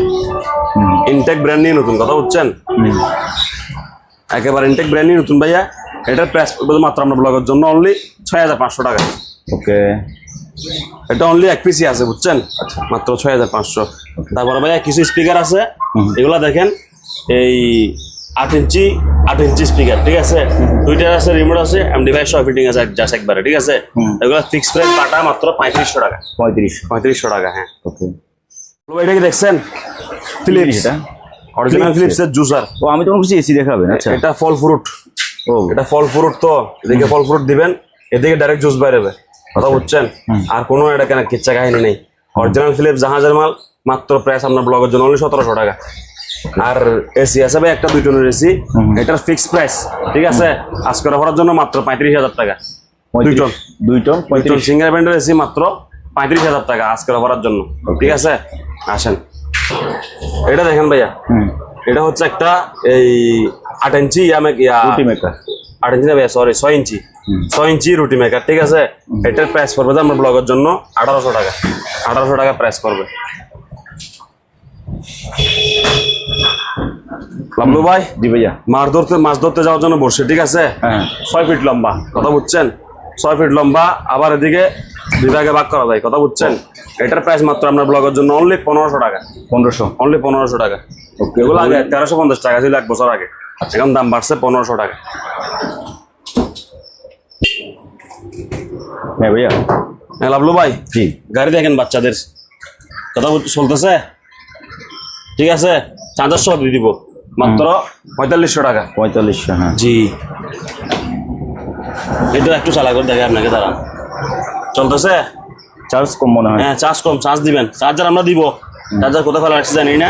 ইনটেক ব্র্যান্ড নিয়ে নতুন, কথা বুঝছেন, একেবারে ইনটেক ব্র্যান্ড নিয়ে নতুন ভাইয়া। এটার প্রাইস মাত্র আমরা ব্লগের জন্য অনলি 6500 টাকা। ওকে, এটা অনলি এক পিসি আছে, বুঝছেন, মাত্র 6500। তারপরে ভাইয়া কিছু স্পিকার আছে, এগুলা দেখেন, এই 8 ইঞ্চি স্পিকার, ঠিক আছে, দুইটার আছে, রিমোট আছে, ডিভাইস সহ ফিটিং আছে, জাস্ট একবারে, ঠিক আছে। এগুলা ফিক্স প্রাইস বাটা মাত্র 3500 টাকা। 3500 টাকা, হ্যাঁ। ওকে, এটা কি দেখছেন? ফিলিপস, এটা অরিজিনাল ফিলিপসের জুসার। ও আমি তো বলছি এসি দেখাবেন। আচ্ছা, এটা ফল ফ্রুট, ও এটা ফল ফ্রুট, তো এদিকে ফল ফ্রুট দিবেন, এদিকে ডাইরেক্ট জুস বাইরেবে, কথা বুঝছেন। আর কোনো এটা কেন কিচ্ছা কাহিনী নেই, অরিজিনাল ফিলিপস জাহাজের মাল, মাত্র প্রাইস আপনার ব্লগের জন্য অনলি 1700 টাকা। আর এসি আছে ভাই একটা 2 টনের এসি, এটার ফিক্স প্রাইস, ঠিক আছে, আজ করে ভরার জন্য মাত্র 35000 টাকা। 2 টন সিঙ্গার ব্র্যান্ডের এসি মাত্র 35000 টাকা আজ করে ভরার জন্য, ঠিক আছে। আসেন, এটা দেখেন ভাইয়া, এটা হচ্ছে একটা এই 8 ইঞ্চি রুটি মেকার, 8 ইঞ্চি না ভাইয়া, সরি 6 ইঞ্চি রুটি মেকার, ঠিক আছে। এটার প্রাইস পড়বে যে আমার ব্লগের জন্য 1800 টাকা। 1800 টাকা প্রাইস পড়বে। লাবলু ভাই, জি ভাইয়া, মাছ ধরতে যাওয়ার জন্য বসে, ঠিক আছে, 6 ফিট লম্বা, কথা বুঝছেন, 6 ফিট লম্বা, আবার এদিকে বিভাগে ভাগ করা যায়, কথা বুঝছেন। এটার প্রাইস মাত্র আপনার ব্লগের জন্য অনলি 1500 টাকা। 1500, অনলি 1500 টাকা। এগুলো আগে 1350 টাকা ছিল 1 বছর আগে, এখন দাম বাড়ছে 1500 টাকা। হ্যাঁ ভাইয়া। হ্যাঁ লাভলু ভাই, জি। গাড়ি দেখেন বাচ্চাদের, কথা চলতেছে, ঠিক আছে, চার্জার সহ দিয়ে দিব মাত্র 4500 টাকা। 4500, হ্যাঁ। জি, এটা একটু চালা করে দেখে আপনাকে, দাঁড়ান, চলতেছে। চার্জ কম মনে হয়। হ্যাঁ চার্জ কম, চার্জ দিবেন, চার্জার আমরা দিব, চার্জার কোথায় ফেলা রাখছি জানি না,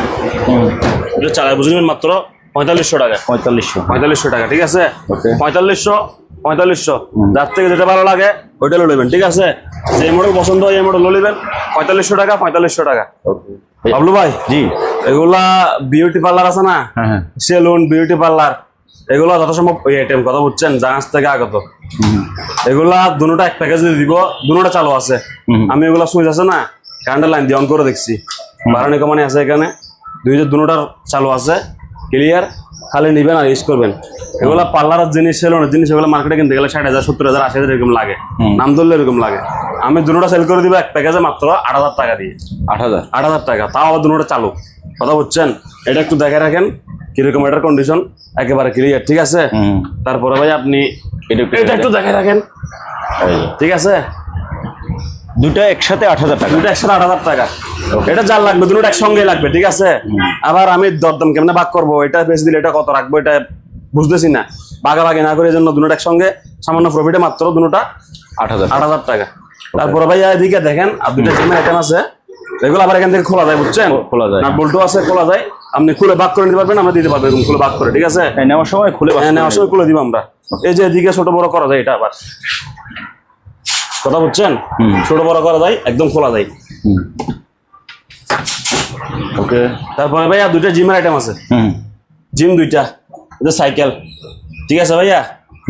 এটা চালায় বুঝে নেবেন মাত্র 4500 টাকা। 4500 টাকা, ঠিক আছে। Okay. 4500 যার থেকে যেটা ভালো লাগে ওইটা লো নেবেন, ঠিক আছে। যে মডেল পছন্দ হয় এই মডেল লো নেবেন, 4500 টাকা। 4500 টাকা। বাবলু ভাই, জি। এগুলা বিউটি পার্লার আছে না, হ্যাঁ হ্যাঁ। সেলুন, বিউটি পার্লার, এগুলো যত সম্ভব ওই আইটেম, কথা বুঝছেন, জাহাজ থেকে আগত, এগুলা দুটোটা এক প্যাকেজে দিব, দুটোটা চালু আছে। আমি এগুলা সুইচ আছে না, কারেন্টের লাইন দিয়ে অন করে দেখছি, বারানি কোম্পানি আছে এখানে, দুটোটার চালু আছে, ক্লিয়ার। খালি নিবেন আর ইউজ করবেন। এগুলা পার্লারের জিনিস, সেলুনের জিনিস, এগুলো মার্কেটে কিনতে গেলে 60,000, 70,000, 80,000 এরকম লাগে, নাম ধরলে এরকম লাগে। আমি দুটোটা সেল করে দিব এক প্যাকেজে মাত্র 8,000 টাকা দিয়ে। 8,000 টাকা, তাও আবার দুটোটা চালু, কথা বুঝছেন। এটা একটু দেখে রাখেন কিরকম এটার কন্ডিশন, একেবারে ক্লিয়ার, ঠিক আছে। তারপরে ভাই আপনি এটা একটু দেখে রাখেন, ঠিক আছে। দুটো একসাথে 8,000 টাকা। দুটো একসাথে 8,000 টাকা। এটা যার লাগবে দুটো একসঙ্গে লাগবে, ঠিক আছে। আবার আমি দরদাম কেমনে ভাগ করবো, এটা বেশি দিলে এটা কত রাখবো, এটা বুঝতেছি না। ভাগাভাগি না করে এই জন্য দুটো একসঙ্গে সামান্য প্রফিটে মাত্র দুটোটা 8,000 টাকা। তারপরে ভাই এদিকে দেখেন আর দুটো জিমের আইটেম আছে, এগুলো আবার এখান থেকে খোলা যায়, বুঝছেন, খোলা যায়, নাট বল্টু আছে, খোলা যায়। আপনি খুলে ভাগ করে নিতে পারবেন, আমরা দিতে পারবো এরকম খুলে ভাগ করে, ঠিক আছে। নেওয়ার সময় খুলে, নেওয়ার সময় খুলে দিব আমরা। এই যে এদিকে ছোট বড় করা যায়, এটা আবার, কথা বুঝছেন, ছোট বড় করা যায়, একদম খোলা যায়। ওকে। তারপরে ভাইয়া দুইটা জিমের আইটেম আছে, জিম দুইটা, এটা সাইকেল, ঠিক আছে ভাইয়া।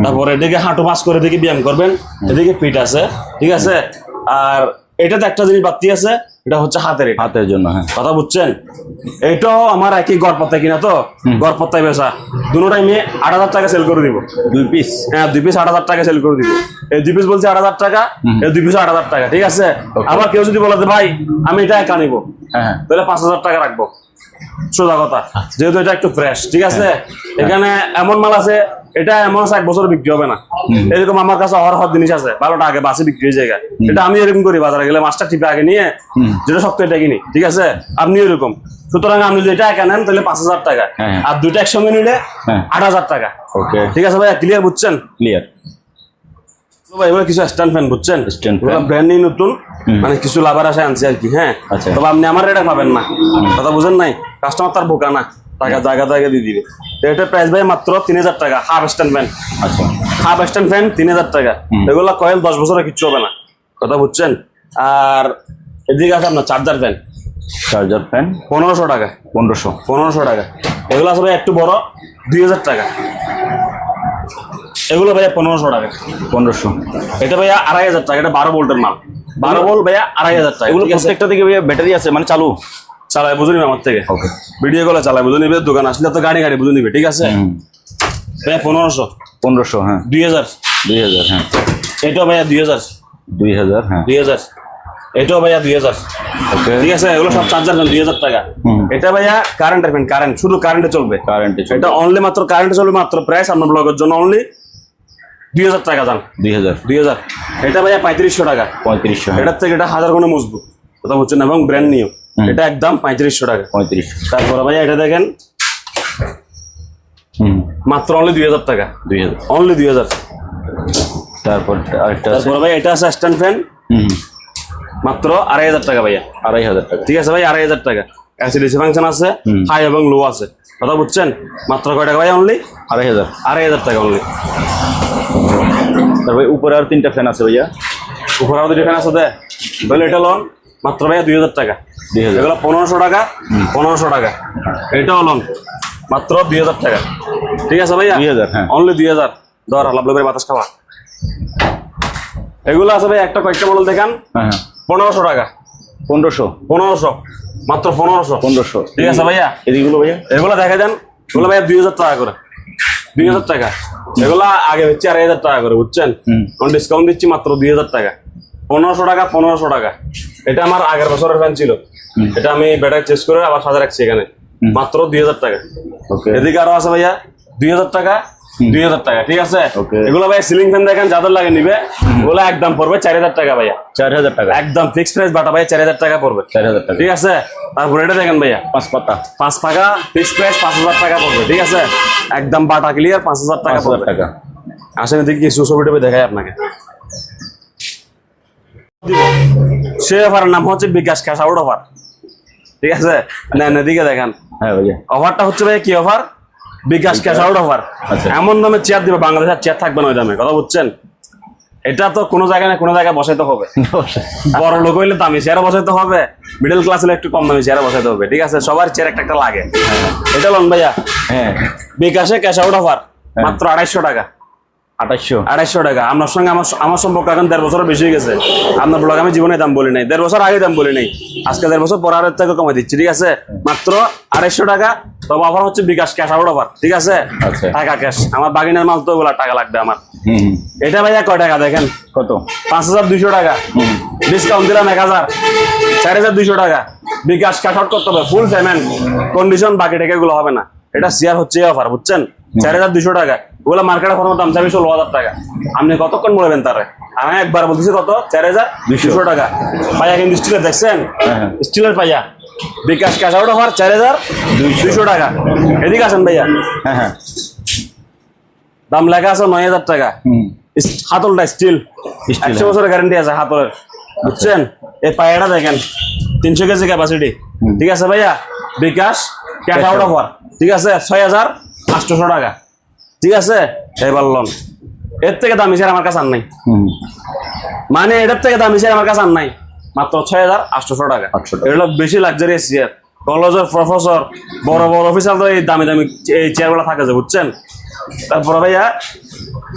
তারপরে এদিকে হাঁটু মাস করে এদিকে ব্যায়াম করবেন, এদিকে পিঠ আছে, ঠিক আছে। আর এটাতে একটা জিনিস বাড়তি আছে, এটা হচ্ছে হাতের জন্য, হ্যাঁ, কথা বুঝছেন। এইটাও আমার একই গড়পত্তায় কিনা, তো গড়পত্তায় বেচা, দুটোটাই আমি 8,000 টাকা সেল করে দিব। 2 পিস? হ্যাঁ 2 পিস 8,000 টাকা সেল করে দিব। এই 2 পিস বলছি 8,000 টাকা, এই 2 পিস 8,000 টাকা, ঠিক আছে। আবার কেউ যদি বলে ভাই আমি এটা একা নিবো, তাহলে 5,000 টাকা রাখবো, সোজা কথা, যেহেতু এটা একটু ফ্রেশ, ঠিক আছে। এখানে এমন মাল আছে, এটা এমন 1 বছর বিক্রি হবে না, এরকম আমার কাছে হর জিনিস আছে, ভালোটা আগে বাসে বিক্রি হয়ে যায়। এটা আমি এরকম করি, বাজারে গেলে মাছটা টিপে আগে নিয়ে যেটা শক্ত এটা কিনি, ঠিক আছে। আপনি এরকম, সুতরাং আপনি যদি এটা একা নেন তাহলে 5,000 টাকা, আর দুইটা একসঙ্গে নিলে 8,000 টাকা। ওকে, ঠিক আছে ভাইয়া, ক্লিয়ার, বুঝছেন? ক্লিয়ার। এবার কিছু স্ট্যান্ড ফ্যান, বুঝছেন, ব্র্যান্ড নিউ নতুন, মানে কিছু লাভার আসে আনছি আর কি, হ্যাঁ। তবে আপনি আমার রেটে পাবেন না, কথা বুঝেন নাই, কাস্টমার তার বোকা না, টাকা জায়গা দিয়ে দিবে। এটার প্রাইস ভাই মাত্র 3,000 টাকা, হাফ স্ট্যান্ড ফ্যান। আচ্ছা, হাফ স্ট্যান্ড ফ্যান 3,000 টাকা। এগুলো কয়েল 10 বছরে কিচ্ছু হবে না, কথা বুঝছেন। আর এদিকে আছে আপনার চার্জার ফ্যান, 1500 টাকা। 1500 টাকা। এগুলো আছে ভাই একটু বড়, 2,000 টাকা। এগুলো ভাইয়া 1500 টাকা। 1500। এটা ভাইয়া 2,500 টাকা, এটা 12 ভোল্টের মাল, 12 ভোল্ট ভাইয়া 2,500 টাকা। এগুলো প্রত্যেকটা দিকে ভাইয়া ব্যাটারি আছে, মানে চালায় বুঝে নিবে আমার থেকে, ভিডিও গুলো চালায় বুঝে নিবে, দোকান আসলে তো গাড়ি বুঝে নিবে, ঠিক আছে। ভাইয়া 1500, হ্যাঁ। 2,000, হ্যাঁ। এটাও ভাইয়া 2,000, হ্যাঁ। 2,000, এটাও ভাইয়া 2,000, ঠিক আছে। এগুলো সব চার্জার ফ্যান 2,000 টাকা। এটা ভাইয়া কারেন্টের ফ্যান, কারেন্ট, শুধু কারেন্টে চলবে, এটা অনলি মাত্র কারেন্টে চলবে, মাত্র প্রাইস আপনার ব্লগের জন্য অনলি 2,000 টাকা দাম। 2,000। এটা ভাইয়া 3,500 টাকা। 3500। এটার থেকে এটা 1000 গুণ মজবুত, কথা বুঝছেন, এবং ব্র্যান্ড নিউ, এটা একদম 3,500 টাকা। 35। তারপরে ভাইয়া এটা দেখেন মাত্র অনলি 2,000 টাকা, অনলি 2,000। তারপরে ভাইয়া এটা আছে স্ট্যান্ড ফ্যান, মাত্র 2,500 টাকা ভাইয়া, 2,500 টাকা, ঠিক আছে ভাই, 2,500 টাকা। এসিডিসি ফাংশন আছে, হাই এবং লো আছে, কথা বুঝছেন। মাত্র কয় টাকা ভাই? অনলি 2,500 টাকা অনলি। তারপরে উপরে আর 3টা ফ্যান আছে ভাইয়া, উপরে আরো 2টা ফ্যান আছে, তাহলে এটা লোন মাত্র ভাইয়া 2,000 টাকা। এগুলো 1500 টাকা, 1500 টাকা। এটাও লোন মাত্র 2,000 টাকা, ঠিক আছে ভাইয়া, 2,000, হ্যাঁ, অনলি 2,000। ধর লাভ করে বাতাস খাওয়া। এগুলো আছে ভাই, একটা কয়েকটা মডেল দেখান, 1500 টাকা। 1500, মাত্র 1500, ঠিক আছে ভাইয়া। এদিকগুলো ভাইয়া, এগুলো দেখা যান, এগুলো ভাইয়া 2,000 টাকা করে, 2,000 টাকা। এগুলো আগে হচ্ছে 2,500 টাকা করে, বুঝছেন, এখন ডিসকাউন্ট দিচ্ছি মাত্র 2,000 টাকা। 1500 টাকা, 1500 টাকা। এটা আমার আগের বছরের ফ্যান ছিল, এটা আমি ব্যাটারি চেঞ্জ করে আবার সাজা রাখছি এখানে, মাত্র 2,000 টাকা। এদিকে আরো আছে ভাইয়া 2,000 টাকা, 2000 টাকা, ঠিক আছে? Okay. এগুলো ভাই সিলিং ফ্যান দেখেন যাদের লাগে নিবে, ওগুলো একদম পড়বে 4000 টাকা ভাইয়া। 4000 টাকা, একদম ফিক্স প্রাইস বাটা ভাই 4000 টাকা পড়বে, 4000 টাকা। ঠিক আছে? তারপরে এটা দেখেন ভাইয়া 5 পাতা 5 টাকা ফিক্স প্রাইস 5000 টাকা পড়বে, ঠিক আছে? একদম বাটা ক্লিয়ার 5000 টাকা 5000 পড়বে। টাকা। আসেন এদিকে কিছু ছবি টবি দেখাই আপনাকে। সে অফারের নাম হচ্ছে বিকাশ ক্যাশ আউট অফার, ঠিক আছে? নেন এদিকে দেখেন, হ্যাঁ ভাইয়া, অফারটা হচ্ছে ভাই কি অফার? বিকাশ ক্যাশ আউট অফার। আচ্ছা। এমন দামে চেয়ার দিবে, বাংলাদেশের চেয়ার থাকবে না ওই দামে, কথা বুঝছেন? এটা তো কোনো জায়গায় না কোনো জায়গায় বসাইতে হবে। বড় লোক হইলে দামি চেয়ারে বসাইতে হবে, মিডল ক্লাস হলে একটু কম দামি চেয়ারে বসাইতে হবে, ঠিক আছে? সবার চেয়ার একটা একটা লাগে। এটা লোন ভাইয়া হ্যাঁ বিকাশে ক্যাশ আউট অফার মাত্র 250 টাকা। 2800 টাকা। আপনার সঙ্গে আমার সম্পর্ক এখন 1.5 বছর বেশি হয়ে গেছে। আপনার ব্লগ আমি জীবনে দাম বলি নাই, 1.5 বছর আগে দাম বলি নাই, আজকে 1.5 বছর পর আরের থেকে কমাই দিচ্ছি, ঠিক আছে? মাত্র 250 টাকা। তবে অফার হচ্ছে বিকাশ ক্যাশ আউট অফার, ঠিক আছে? আচ্ছা। টাকা ক্যাশ। আমার বাগিনার মাল তো ওগুলা টাকা লাগবে আমার। হুম, এটা ভাইয়া কয় টাকা দেখেন? কত? 5200 টাকা। ডিসকাউন্ট দিলাম 1000, 4200 টাকা। বিকাশ ক্যাশ আউট করতে হবে, ফুল পেমেন্ট কন্ডিশন, বাকি টাকা এগুলো হবে না। এটা শেয়ার হচ্ছে অফার, বুঝছেন? 4200 টাকা। ওগুলো মার্কেটে কোনো দাম চাবি 16000 টাকা। আপনি কতক্ষণ বলবেন তারে? আমি একবার বলতেছি কত, 4200 টাকা। পাইয়া কিন্তু স্টিলের দেখছেন, হ্যাঁ। স্টিলের পাইয়া। বিকাশ ক্যাশ আউট অফার 4200 টাকা। এদিকে আসেন ভাইয়া, হ্যাঁ হ্যাঁ, দাম লেখা আছে 9000 টাকা। হাতলটা স্টিল, 100 বছরের গ্যারান্টি আছে হাতলের, বুঝছেন? এই পায়াটা দেখেন 300 কেজি ক্যাপাসিটি, ঠিক আছে ভাইয়া? বিকাশ ক্যাশ আউট অফার, ঠিক আছে? 6800 টাকা, ঠিক আছে? এবার লোন। এর থেকে দামি চেয়ার আমার কাছে আর নাই, মানে এটার থেকে দামি চেয়ার আমার কাছে আর নাই। মাত্র 6800 টাকা। 800 টাকা। এগুলো বেশি লাক্সারিয়াস চেয়ার, কলেজের প্রফেসর, বড় বড় অফিসার তো এই দামি দামি এই চেয়ারগুলো থাকে, যে বুঝছেন? তারপরে ভাইয়া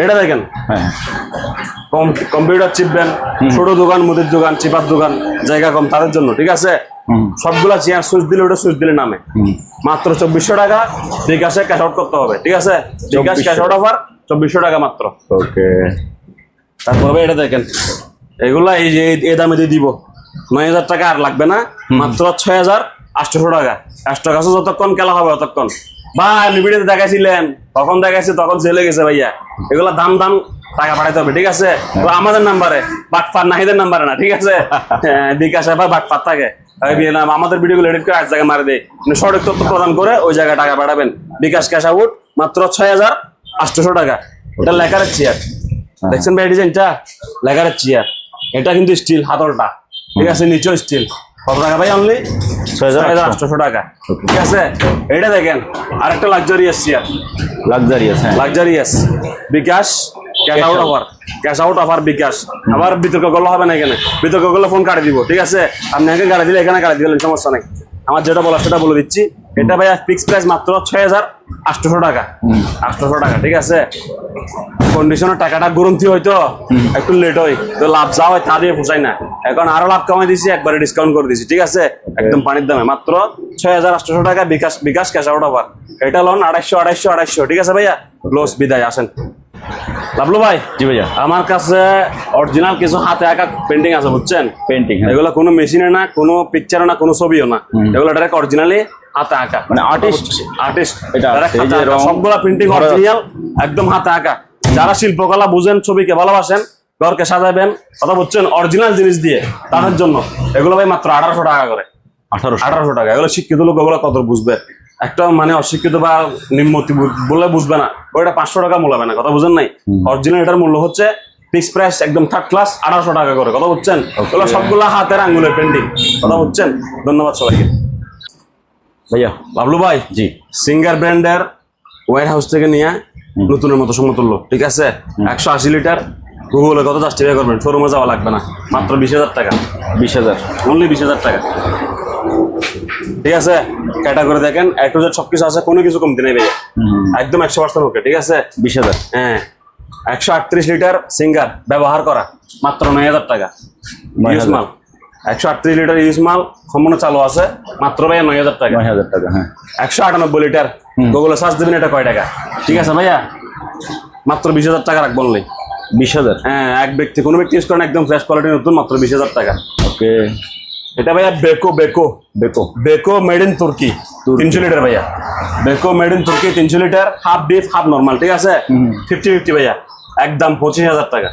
এটা দেখেন, হ্যাঁ কম্পিউটার চিপবেন, ছোট দোকান, মুদির দোকান, চিপার দোকান, জায়গা কম তাদের জন্য, ঠিক আছে? সবগুলা চেয়ার সুইচ দিলে ওটা সুইচ দিলে নামে। মাত্র 2400 টাকা বিকাশে ক্যাশ আউট করতে হবে, ঠিক আছে? বিকাশ ক্যাশ আউট অফার 2400 টাকা মাত্র। ওকে। তারপরে এটা দেখেন, এগুলা এই যে এই দামে দিয়ে দিব, 9000 টাকা আর লাগবে না, মাত্র 6800 টাকা। কাজটা কাছে যতক্ষণ খেলা হবে ততক্ষণ। ভাই ভিডিওতে দেখাইছিলেন, তখন দেখাইছি, তখন চলে গেছে ভাইয়া। এগুলা দাম দাম টাকা পাঠাইতে হবে, ঠিক আছে? তো আমাদের নাম্বারে, বাটফার নাহিদের নাম্বারে না, ঠিক আছে? বিকাশ আবার বাটফার থাকে, আমাদের ভিডিওগুলো এডিট করে এক জায়গায় মারে দেয়, সঠিক তথ্য প্রদান করে ওই জায়গায় টাকা পাঠাবেন। বিকাশ ক্যাশ আউট মাত্র 6800 টাকা। এটা লেকারের চেয়ার, দেখছেন ভাই ডিজাইনটা? লেকারের চেয়ার। এটা কিন্তু স্টিল, হাতলটা, ঠিক আছে? নিচেও স্টিল। কত টাকা ভাই? অনলি 6800 টাকা, ঠিক আছে? এটা দেখেন আরেকটা লাক্সারিয়াস চেয়ার, লাক্সারিয়াস, হ্যাঁ luxurious. BKash cash out offer, cash out offer bKash. আবার বিতর্ক করলে হবে না, এখানে বিতর্ক করলে ফোন কাটে দিব, ঠিক আছে? আপনি এখানে গাড়ি দিলে এখানে গাড়ি দিলেন, সমস্যা নাই। আমার যেটা বলা সেটা বলে দিচ্ছি। এটা ভাইয়া ফিক্স প্রাইস মাত্র 6800 টাকা। 800 টাকা, ঠিক আছে? কন্ডিশনের টাকাটা গ্রন্থি হয়তো একটু লেট হয়, তো লাভ যা হয় তা দিয়ে পোষায় না। এখন আরো লাভ কমাই দিছি, একবারে ডিসকাউন্ট করে দিছি, ঠিক আছে? একদম পানির দামে মাত্র 6800 টাকা। বিকাশ ক্যাশ আউট অফার। এটা লোন 250, ঠিক আছে ভাইয়া? লস বিদায়। আসেন লাভলু ভাই। জি ভাইয়া। আমার কাছে অরিজিনাল কিছু হাতে আঁকা পেন্টিং আছে, বুঝছেন? পেন্টিং, এগুলো কোনো মেশিনে না, কোনো পিকচারে না, কোনো ছবিও না, এগুলো ডাইরেক্ট অরিজিনালি হাতে আঁকা, মানে আর্টিস্ট এটা সবগুলা প্রিন্টিং অরিজিনাল, একদম হাতে আঁকা। যারা শিল্পকলা বুঝেন, ছবিকে ভালোবাসেন, ঘরকে সাজাবেন, কথা বুঝছেন, অরিজিনাল জিনিস দিয়ে, তাদের জন্য এগুলো ভাই মাত্র 1800 টাকা করে। 1800 টাকা। এগুলো শিক্ষিত লোক ওগুলো কত বুঝবে, একটা মানে অশিক্ষিত বা নিম্নতি বললে বুঝবে না, ওইটা 500 টাকা মূল্য হবে না, কথা বুঝেন নাই? অরিজিনাল এটার মূল্য হচ্ছে ফিক্স প্রাইস একদম থার্ড ক্লাস 1800 টাকা করে, কথা বুঝছেন? ওগুলো সবগুলা হাতের আঙ্গুলের পেন্টিং, কথা বুঝছেন? ধন্যবাদ সবাইকে। ভাইয়া। বাবলু ভাই, জি। সিঙ্গার ব্র্যান্ডের ওয়ার হাউস থেকে নিয়ে নতুনের মতো সমতুল্য, ঠিক আছে? 180 লিটার। গুগলে কত জাস্টিফাই করবেন, শোরুমে যাওয়া লাগবে না, মাত্র 20000 টাকা। 20000, অনলি 20000 টাকা, ঠিক আছে? ক্যাটাগরি দেখেন, A to Z সবকিছু আছে, কোনো কিছু কমতি নেই ভাইয়া, একদম 100% ওকে, ঠিক আছে? 20000, হ্যাঁ। 138 লিটার সিঙ্গার ব্যবহার করা, মাত্র 9000 টাকা। ইউজ মাল 138 লিটার ইউজ মাল সম্পূর্ণ চালু আছে, মাত্র ভাইয়া 9000 টাকা। 9000 টাকা, হ্যাঁ। 198 লিটার, গুগলে সার্চ দিবেন এটা কয় টাকা, ঠিক আছে ভাইয়া? মাত্র 20000 টাকা রাখবো অনলি। 20000, হ্যাঁ, এক ব্যক্তি, কোনো ব্যক্তি ইউজ করেন, একদম ফ্রেশ কোয়ালিটি নতুন, মাত্র 20000 টাকা। ওকে। এটা ভাইয়া বেকো মেড ইন তুর্কি, 300 লিটার ভাইয়া, বেকো মেড ইন তুর্কি 300 litre, half beef half normal, ঠিক আছে? 50-50 ভাইয়া, একদম 25,000 টাকা।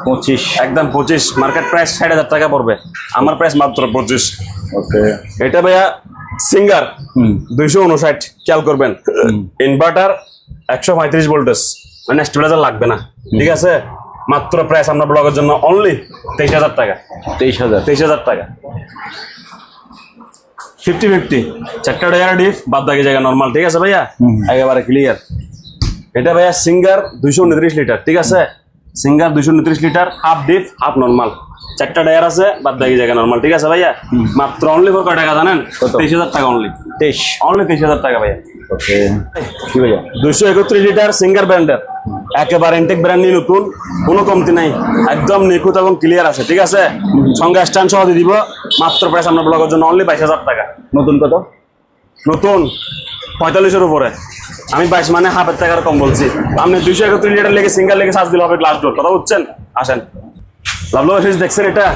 25। একদম 25, মার্কেট প্রাইস 60,000 টাকা পড়বে, আমার প্রাইস মাত্র 25। ওকে। এটা ভাইয়া সিঙ্গার 259, খেয়াল করবেন। ইনভার্টার 135 ভোল্টেজ, মানে স্টেবিলাইজার লাগবে না, ঠিক আছে? মাত্র প্রাইস আমরা ব্লগের জন্য অনলি 23,000 টাকা। 23,000 টাকা। 50-50, 4টা টায়ার ডিফ, বাদ বাকি জায়গা নরমাল, ঠিক আছে ভাইয়া? একেবারে ক্লিয়ার। এটা ভাইয়া সিঙ্গার 229 লিটার, ঠিক আছে? সিঙ্গার 229 লিটার, হাফ ডিফ হাফ নরমাল, 4টা টায়ার আছে, বাদ বাকি জায়গা নরমাল, ঠিক আছে ভাইয়া? মাত্র অনলি ফর কয় টাকা জানেন? 23,000 টাকা অনলি। 23,000 টাকা ভাইয়া। ওকে। কি ভাইয়া? 231 লিটার সিঙ্গার ব্র্যান্ডের, একেবারে ইনটেক ব্র্যান্ড নিয়ে নতুন, কোনো কমতি নাই, একদম নিখুঁত এবং ক্লিয়ার আছে, ঠিক আছে? সঙ্গে স্ট্যান্ড সহ দিয়ে দিব। মাত্র প্রাইস আমরা ব্লগের জন্য অনলি 22,000 টাকা। নতুন কত? নতুন 45-এর উপরে, আমি 22 মানে হাফের টাকার কম বলছি। আপনি 231 লিটার লেগে সিঙ্গার লেগে চার্জ দিলে হবে গ্লাস ডোর, কথা বুঝছেন? আসেন। লাভলো ফ্রিজ দেখছেন এটা?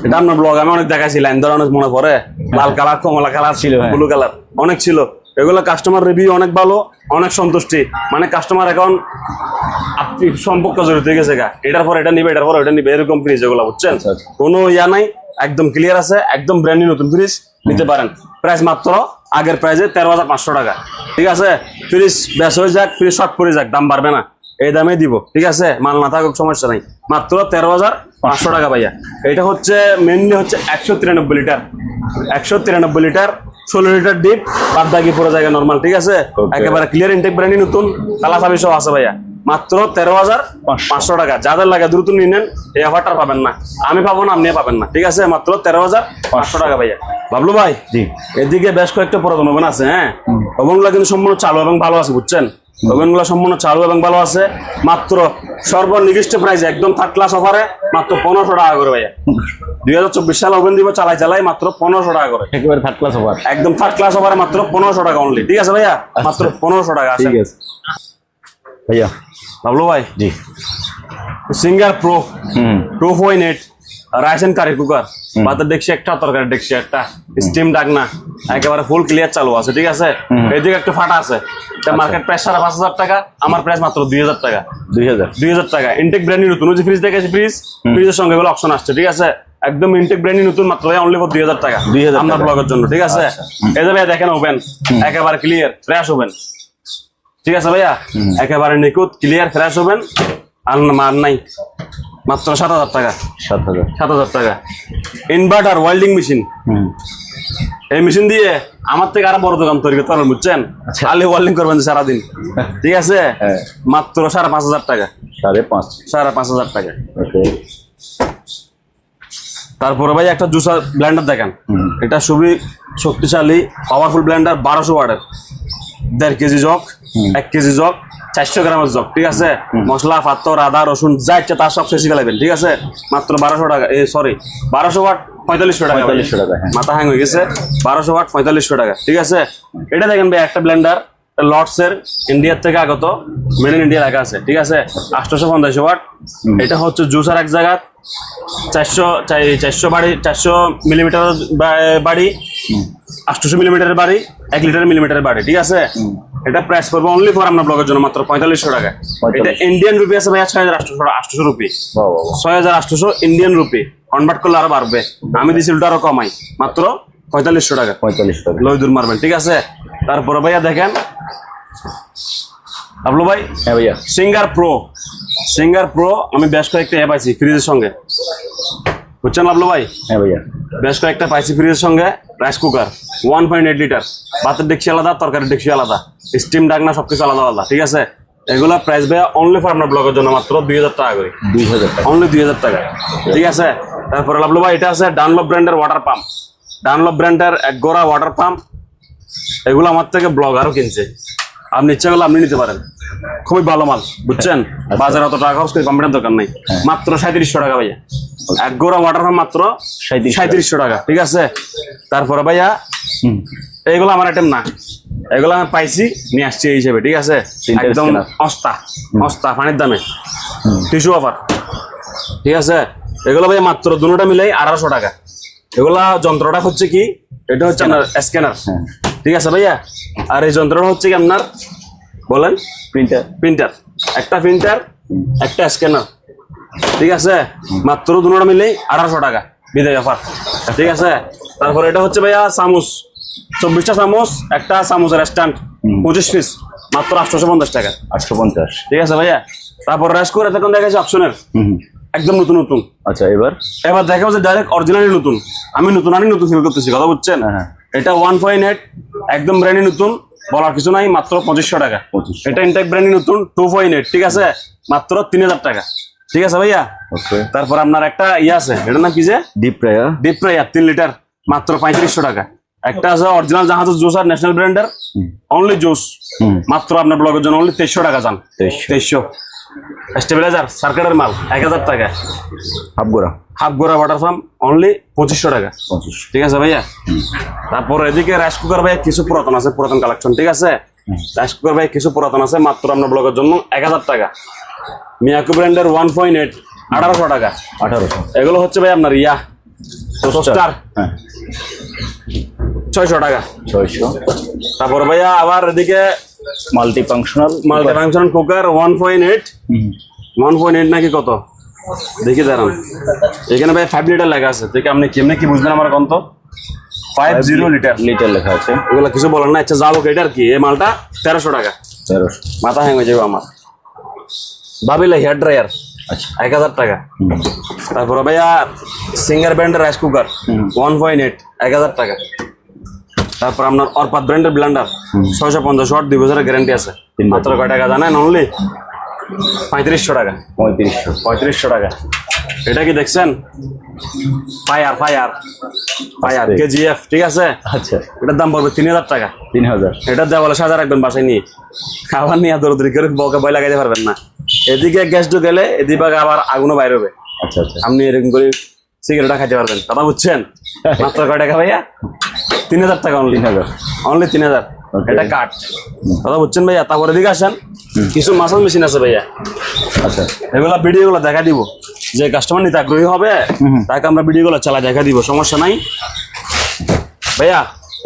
এটা আপনার ব্লগ আমি অনেক দেখাইছি, লাইন ধরে অনেক মনে পড়ে, লাল কালার কমলা কালার ছিল, ব্লু কালার অনেক ছিল। এগুলো কাস্টমার রিভিউ অনেক ভালো, অনেক সন্তুষ্টি, মানে কাস্টমার এখন আপনি সম্পর্ক জড়িত হয়ে গেছে গা, এটার পর এটা নিবে, এটার পর এটা নিবে, এরকম ফ্রিজ এগুলো, বুঝছেন? কোনো ইয়া নাই, একদম ক্লিয়ার আছে, একদম ব্র্যান্ড নিউ নতুন ফ্রিজ নিতে পারেন। প্রাইস মাত্র আগের প্রাইসে 13,500 টাকা, ঠিক আছে? ফ্রিজ বেশ হয়ে যাক, ফ্রিজ শর্ট পড়ে যাক, দাম বাড়বে না, এই দামে দিব, ঠিক আছে? মাল না থাকুক সমস্যা নাই, মাত্র 13,500 টাকা ভাইয়া। এটা হচ্ছে মেনলি হচ্ছে 193 লিটার, 193 লিটার, 16 লিটার ডিপ, বাদ বাকি পুরো জায়গা নরমাল, ঠিক আছে? একেবারে ক্লিয়ার ইনটেক ব্র্যান্ড নতুন, তালা চাবি সব আছে ভাইয়া। মাত্র 13,500 টাকা। যাদের লাগে দ্রুত নিয়ে নেন, এই অফারটা পাবেন না, আমি পাবো না, আপনিও পাবেন না, ঠিক আছে? মাত্র 13,500 টাকা ভাইয়া। বাবলু ভাই, এদিকে বেশ কয়েকটা পুরাতন ওভেন আছে, হ্যাঁ? ওভেনগুলো কিন্তু সম্পূর্ণ চালু এবং ভালো আছে, বুঝছেন? ওভেনগুলো সম্পূর্ণ চালু এবং ভালো আছে। মাত্র সর্বনিকৃষ্ট প্রাইস, একদম থার্ড ক্লাস অফারে মাত্র 1500 টাকা করে ভাইয়া। 2024 সালে ওভেন দিব চালাই মাত্র 1500 টাকা করে, একেবারে থার্ড ক্লাস অফার, একদম থার্ড ক্লাস অফারে মাত্র 1500 টাকা অনলি, ঠিক আছে ভাইয়া? মাত্র 1500 টাকা। ঠিক আছে ভাইয়া। বাবলু ভাই, জি, Singer pro 2.8 rice and curry cooker, ভাতের ডেকচি একটা, তরকারি ডেকচি একটা, স্টিম ডাকনা, একেবারে ফুল ক্লিয়ার চালু আছে, ঠিক আছে? এইদিকে একটু ফাটা আছে, এটা মার্কেট প্রাইস 5,500 টাকা, আমার প্রাইস মাত্র 2,000 টাকা। 2,000 টাকা। ইনটেক ব্র্যান্ড নতুন, ওই যে ফ্রিজ দেখেছি, ফ্রিজের সঙ্গে এগুলো অপশন আসছে, ঠিক আছে? একদম ইনটেক ব্র্যান্ড নতুন, মাত্র অনলি ফর 2,000 টাকা আপনার ব্লগের জন্য, ঠিক আছে? এই যে ভাইয়া দেখেন ওভেন, একেবারে ক্লিয়ার ফ্রেশ ওভেন, ঠিক আছে ভাইয়া? একেবারে নিখুঁত ক্লিয়ার ফ্রেশ ওভেন, আর মার নাই, মাত্র 7,000 টাকা। 7,000 টাকা। ইনভার্টার ওয়েল্ডিং মেশিন, এই মেশিন দিয়ে আমার থেকে আরো বড় দোকান তৈরি করতে পারবেন, বুঝছেন? খালি ওয়েল্ডিং করবেন সারাদিন, ঠিক আছে? মাত্র 5,500 টাকা। 5,500 টাকা। তারপরে ভাই একটা জুসার ব্লেন্ডার দেখেন, এটা খুবই শক্তিশালী পাওয়ারফুল ব্লেন্ডার, 1200 ওয়াটের, 1.5 কেজি জগ, 1 কেজি জগ, 400 গ্রামের জগ, ঠিক আছে? মশলা, পাথর, আদা, রসুন যা ইচ্ছা তার সব শেষে ফেলাবেন, ঠিক আছে? মাত্র 1200 টাকা, 1200 ওয়াট 4500 টাকা। মাথা হ্যাং হয়ে গেছে। 1200 ওয়াট 4500 টাকা, ঠিক আছে? এটা দেখেন ভাই, একটা ব্লেন্ডার লর্ডসের, ইন্ডিয়ার থেকে আগত, মেড ইন ইন্ডিয়া লেখা আছে, ঠিক আছে? 850 ওয়াট। এটা হচ্ছে জুসার এক জায়গা 400 মিলিমিটার বাড়ি, 800 মিলিমিটারের বাড়ি, 1 লিটার মিলিমিটারের বাড়ি, ঠিক আছে? এটা প্রাইস পড়বে অনলি ফর আপনার ব্লগের জন্য মাত্র 4500 টাকা। এটা ইন্ডিয়ান রুপি আছে ভাইয়া 6,800 রুপি, 6,800 ইন্ডিয়ান রুপি, কনভার্ট করলে আরো বাড়বে, আমি দিছি উল্টা আরো কমাই, মাত্র 4500 টাকা। লই দূর মারবেন, ঠিক আছে? তারপরে ভাইয়া দেখেন আবলু ভাই, হ্যাঁ ভাইয়া, সিঙ্গার প্রো আমি বেশ কয়েকটা অ্যাপ পাইছি ফ্রিজের সঙ্গে, বুঝছেন আবলু ভাই? হ্যাঁ ভাইয়া, বেশ কয়েকটা পাইছি ফ্রিজের সঙ্গে। রাইস কুকার 1.8 লিটার, ভাতের ডেকচি আলাদা, তরকারির ডেকচি আলাদা, স্টিম ডাকনা সবকিছু আলাদা আলাদা, ঠিক আছে? এগুলা প্রাইস ভাইয়া অনলি ফর আপনার ব্লগের জন্য মাত্র 2,000 টাকা করে। 2,000 টাকা, অনলি 2,000 টাকা, ঠিক আছে? তারপরে আবলু ভাই, এটা আছে ডানলপ ব্র্যান্ডের ওয়াটার পাম্প, ডানলপ ব্র্যান্ডের এক গোড়া ওয়াটার পাম্প। এগুলো আমার থেকে ব্লগারও কিনছে, আপনি ইচ্ছা করলে আপনি নিতে পারেন, খুবই ভালো মাল, বুঝছেন? বাজারে অত টাকা খরচ করে পাম্পের দরকার নেই, মাত্র 3700 টাকা ভাইয়া। এক গোড়া ওয়াটার পাম্প মাত্র 3700 টাকা, ঠিক আছে? তারপরে ভাইয়া এইগুলো আমার আইটেম না, এগুলো আমি পাইছি নিয়ে আসছি এই হিসেবে, ঠিক আছে? একদম অস্তা পানির দামে, টিস্যু অফার, ঠিক আছে? এগুলো ভাই মাত্র দুটোটা মিলাই 1800 টাকা। এগুলা যন্ত্রটা হচ্ছে কি, এটা হচ্ছে আপনার স্ক্যানার, হ্যাঁ। ঠিক আছে ভাইয়া। আর এই যন্ত্রটা হচ্ছে কি আপনার বলেন প্রিন্টার। প্রিন্টার, একটা প্রিন্টার একটা স্ক্যানার, ঠিক আছে। মাত্র দুটোটা মিলেই 1800 টাকা বিদায় অফার, ঠিক আছে। তারপরে এটা হচ্ছে ভাইয়া চামচ, 24টা চামচ, একটা চামচের স্ট্যান্ড 25 পিস, মাত্র 850 টাকা, 850। ঠিক আছে ভাইয়া। তারপর রাইস করে তখন দেখা যাচ্ছে অপশনের একদম নতুন নতুন। আচ্ছা, এবার দেখা যাচ্ছে ডাইরেক্ট অরিজিনালি নতুন, আমি নতুন ফিল করতেছি, কথা বুঝছেন। হ্যাঁ। এটা 1.8 একদম ব্র্যান্ডই নতুন, বলার কিছু নাই, মাত্র 2500 টাকা। 2500। এটা ইনটেক ব্র্যান্ডই নতুন 2.8, ঠিক আছে, মাত্র 3000 টাকা, ঠিক আছে ভাইয়া। ওকে। তারপর আপনার একটা ইয়ে আছে, এটা না কি যে deep fryer. Deep fryer 3 litre, মাত্র 3500 টাকা। একটা আছে অরিজিনাল জাহাজ জুসার ন্যাশনাল ব্র্যান্ডের, অনলি জুস, মাত্র আপনার ব্লগের জন্য অনলি 2300 টাকা যান, 2300। স্টেবিলাইজার সার্কিটের মাল 1000 টাকা। হাফ গোড়া ওয়াটার পাম্প অনলি 2500 টাকা, 25। ঠিক আছে ভাইয়া। তারপর এদিকে রাইস কুকার ভাই কিছু পুরাতন আছে, পুরাতন কালেকশন, ঠিক আছে। রাইস কুকার ভাই কিছু পুরাতন আছে, মাত্র আপনার ব্লগের জন্য 1000 টাকা। মিয়াকো ব্র্যান্ডের 1.8 1800 টাকা। 1800। এগুলো হচ্ছে ভাই আপনার ইয়া টোস্টার, হ্যাঁ, 600 টাকা। 600। তারপর ভাইয়া আবার এদিকে মাল্টি ফাংশনাল কুকার 1.8 নাকি কত দেখি দাঁড়ান, এখানে ভাই 5 লিটার লেখা আছে, ঠিক আপনি কেমনে কি বুঝলেন আমার কত 50 লিটার লেখা আছে। এগুলো কিছু বলেন না। আচ্ছা যাবো এটার কি, এই মালটা 1300 টাকা, 1300। মাথা হ্যাং হয়ে যাবে আমার। ভাবিলে হেয়ার ড্রায়ার আচ্ছা। 1000 টাকা। তারপরে ভাইয়া সিঙ্গার ব্র্যান্ডের রাইস কুকার 1.8 1000 টাকা। তারপর আপনার অরপাত ব্র্যান্ডের ব্লেন্ডার 650 ওয়াট, 2 বছরের গ্যারান্টি আছে, মাত্র কয় টাকা জানেন? অনলি 3500 টাকা। 3500 টাকা। এটা কি দেখছেন? ফায়ার কেজিএফ, ঠিক আছে। আচ্ছা, এটার দাম পড়বে 3000 টাকা। 3000। এটা দেওয়ালে সাজা রাখবেন বাসায় নিয়ে, খাবার নিয়ে দৌড়দৌড়ি করে বউকে ভয় লাগাইতে পারবেন না। এদিকে গ্যাস ঢুকেলে এদিকে আবার আগুনও বাইরে হবে, আচ্ছা। আপনি এরকম করে সিগারেটটা খাইতে পারবেন, কথা বুঝছেন। মাত্র কয় টাকা ভাইয়া? 3000 টাকা অনলি। 3000। এটা কাঠ, কথা বুঝছেন ভাইয়া। তারপর এদিকে আসেন, কিছু মাসাজ মেশিন আছে ভাইয়া। আচ্ছা, এগুলা ভিডিওগুলো দেখা দিব, যে কাস্টমার নিতে আগ্রহী হবে তাকে আমরা ভিডিওগুলো চালা দেখা দিব, সমস্যা নাই ভাইয়া।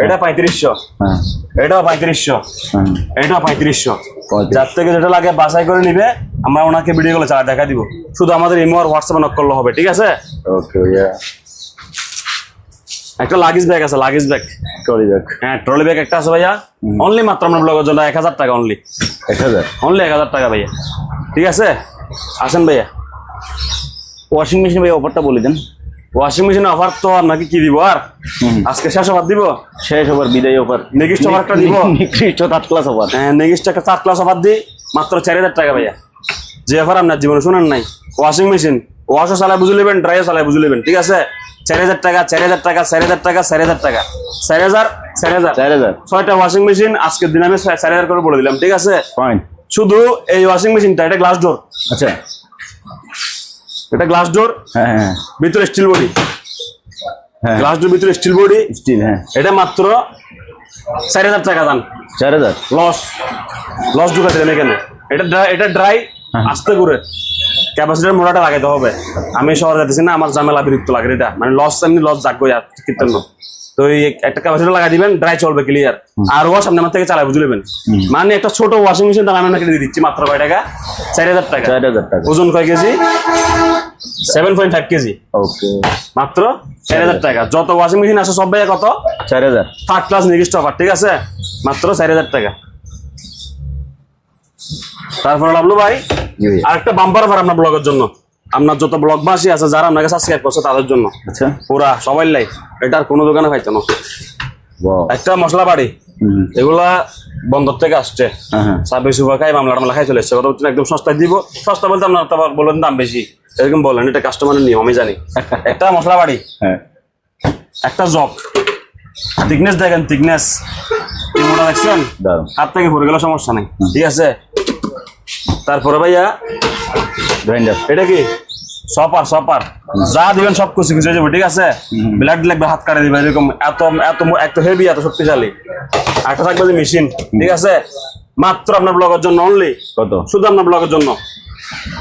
এটা 3500, হ্যাঁ, এটাও 3500, হ্যাঁ। এটাও 3500। 3500। যার থেকে যেটা লাগে বাছাই করে নিবে, আমরা ওনাকে ভিডিওগুলো চালা দেখা দিব। শুধু আমাদের ইমো আর হোয়াটসঅ্যাপে নক করলে হবে, ঠিক আছে। ওকে ভাইয়া। একটা লাগেজ ব্যাগ আছে, লাগেজ ব্যাগ, ট্রলি ব্যাগ। হ্যাঁ ট্রলি ব্যাগ একটা আছে ভাইয়া, অনলি মাত্র আমরা ব্লগের জন্য 1000 টাকা, অনলি 1000। অনলি 1000 টাকা ভাইয়া, ঠিক আছে। আসেন ভাইয়া। ওয়াশিং মেশিন ভাই অফারটা বলে দেন। ওয়াশিং মেশিন অফার তো আপনাকে কি দিব আর, আজকে শেষ অফার দিব, শেষ অফার, বিদায় অফার, নির্দিষ্ট অফার একটা দিব, নিকৃষ্ট 8 ক্লাস অফার। হ্যাঁ নির্দিষ্ট একটা 4 ক্লাস অফার দিই, মাত্র 4000 টাকা ভাইয়া। যে অফার আপনার জীবনে শুনেন নাই। ওয়াশিং মেশিন ওয়াশও চালায় বুঝে নেবেন, ড্রাইও চালায় বুঝে নেবেন, ঠিক আছে। 4000 টাকা, 4000 টাকা, 4000 টাকা, 4000 টাকা, 4000, 4000। 6টা ওয়াশিং মেশিন আজকের দিন আমি 4000 করে বলে দিলাম, ঠিক আছে। ফাইন। শুধু এই ওয়াশিং মেশিনটা, এটা গ্লাস ডোর, আচ্ছা, এটা গ্লাস ডোর, হ্যাঁ হ্যাঁ ভিতরে স্টিল বডি, হ্যাঁ, গ্লাস ডোর ভিতরে স্টিল বডি, স্টিল, হ্যাঁ। এটা মাত্র 4000 টাকা দাম। 4000। লস ঢুকাতে দেন এখানে। এটা ড্রাই, আস্তে করে ক্যাপাসিটার মোড়াটা লাগাইতে হবে। আমি শহরে যাচ্ছি না, আমার ঝামেলা বিরক্ত লাগে, এটা মানে লস, এমনি লস যাকবো আর কীর্তন। তো এই একটা ক্যাপাসিটার লাগাই দিবেন, ড্রাই চলবে, ক্লিয়ার। আর ওয়াশ আপনি আমার থেকে চালাই বুঝে নেবেন। মানে একটা ছোট ওয়াশিং মেশিন দাম আমি আপনাকে দিয়ে দিচ্ছি মাত্র কয় টাকা? 4000 টাকা। 4000 টাকা। ওজন কয় কেজি? 7.5 কেজি। ওকে, মাত্র 4000 টাকা। যত ওয়াশিং মেশিন আছে সব ভাইয়া কত? 4000। 3rd ক্লাস নির্দিষ্ট অফার, ঠিক আছে, মাত্র 4000 টাকা। তারপর লাভলু ভাই আরেকটা বাম্পার অফার আপনার ব্লগের জন্য, আপনার যত ব্লগবাসী আছে যারা আপনাকে সাবস্ক্রাইব করছে তাদের জন্য, আচ্ছা, পুরা সবাই লাই। এটা আর কোনো দোকানে পাইতো না। ওয়াও। একটা মশলা বাড়ি, এগুলা বন্দর থেকে আসছে, হ্যাঁ। সার্ভিস সুপার খাই, মামলা খাই চলে এসছে, কথা বলছেন একদম সস্তায় দিব। সস্তা বলতে আপনার তো বলেন দাম বেশি, এরকম বলেন, এটা কাস্টমারের নিয়ম, আমি জানি। একটা মশলা বাড়ি, হ্যাঁ, একটা জগ, থিকনেস দেখেন, থিকনেস মোটা দেখছেন, দারুন। হাত থেকে পড়ে গেলে সমস্যা নেই, ঠিক আছে। তারপরে ভাইয়া গ্রাইন্ডার। এটা কি? সপার, যা দিবেন সব কিছু কিছু হয়ে যাবে, ঠিক আছে। ব্লেড লাগবে, হাত কাটে দিবে, এরকম এত এত এত হেভি, এত শক্তিশালী। একটা থাকবে যে মেশিন, ঠিক আছে। মাত্র আপনার ব্লগের জন্য অনলি কত? শুধু আপনার ব্লগের জন্য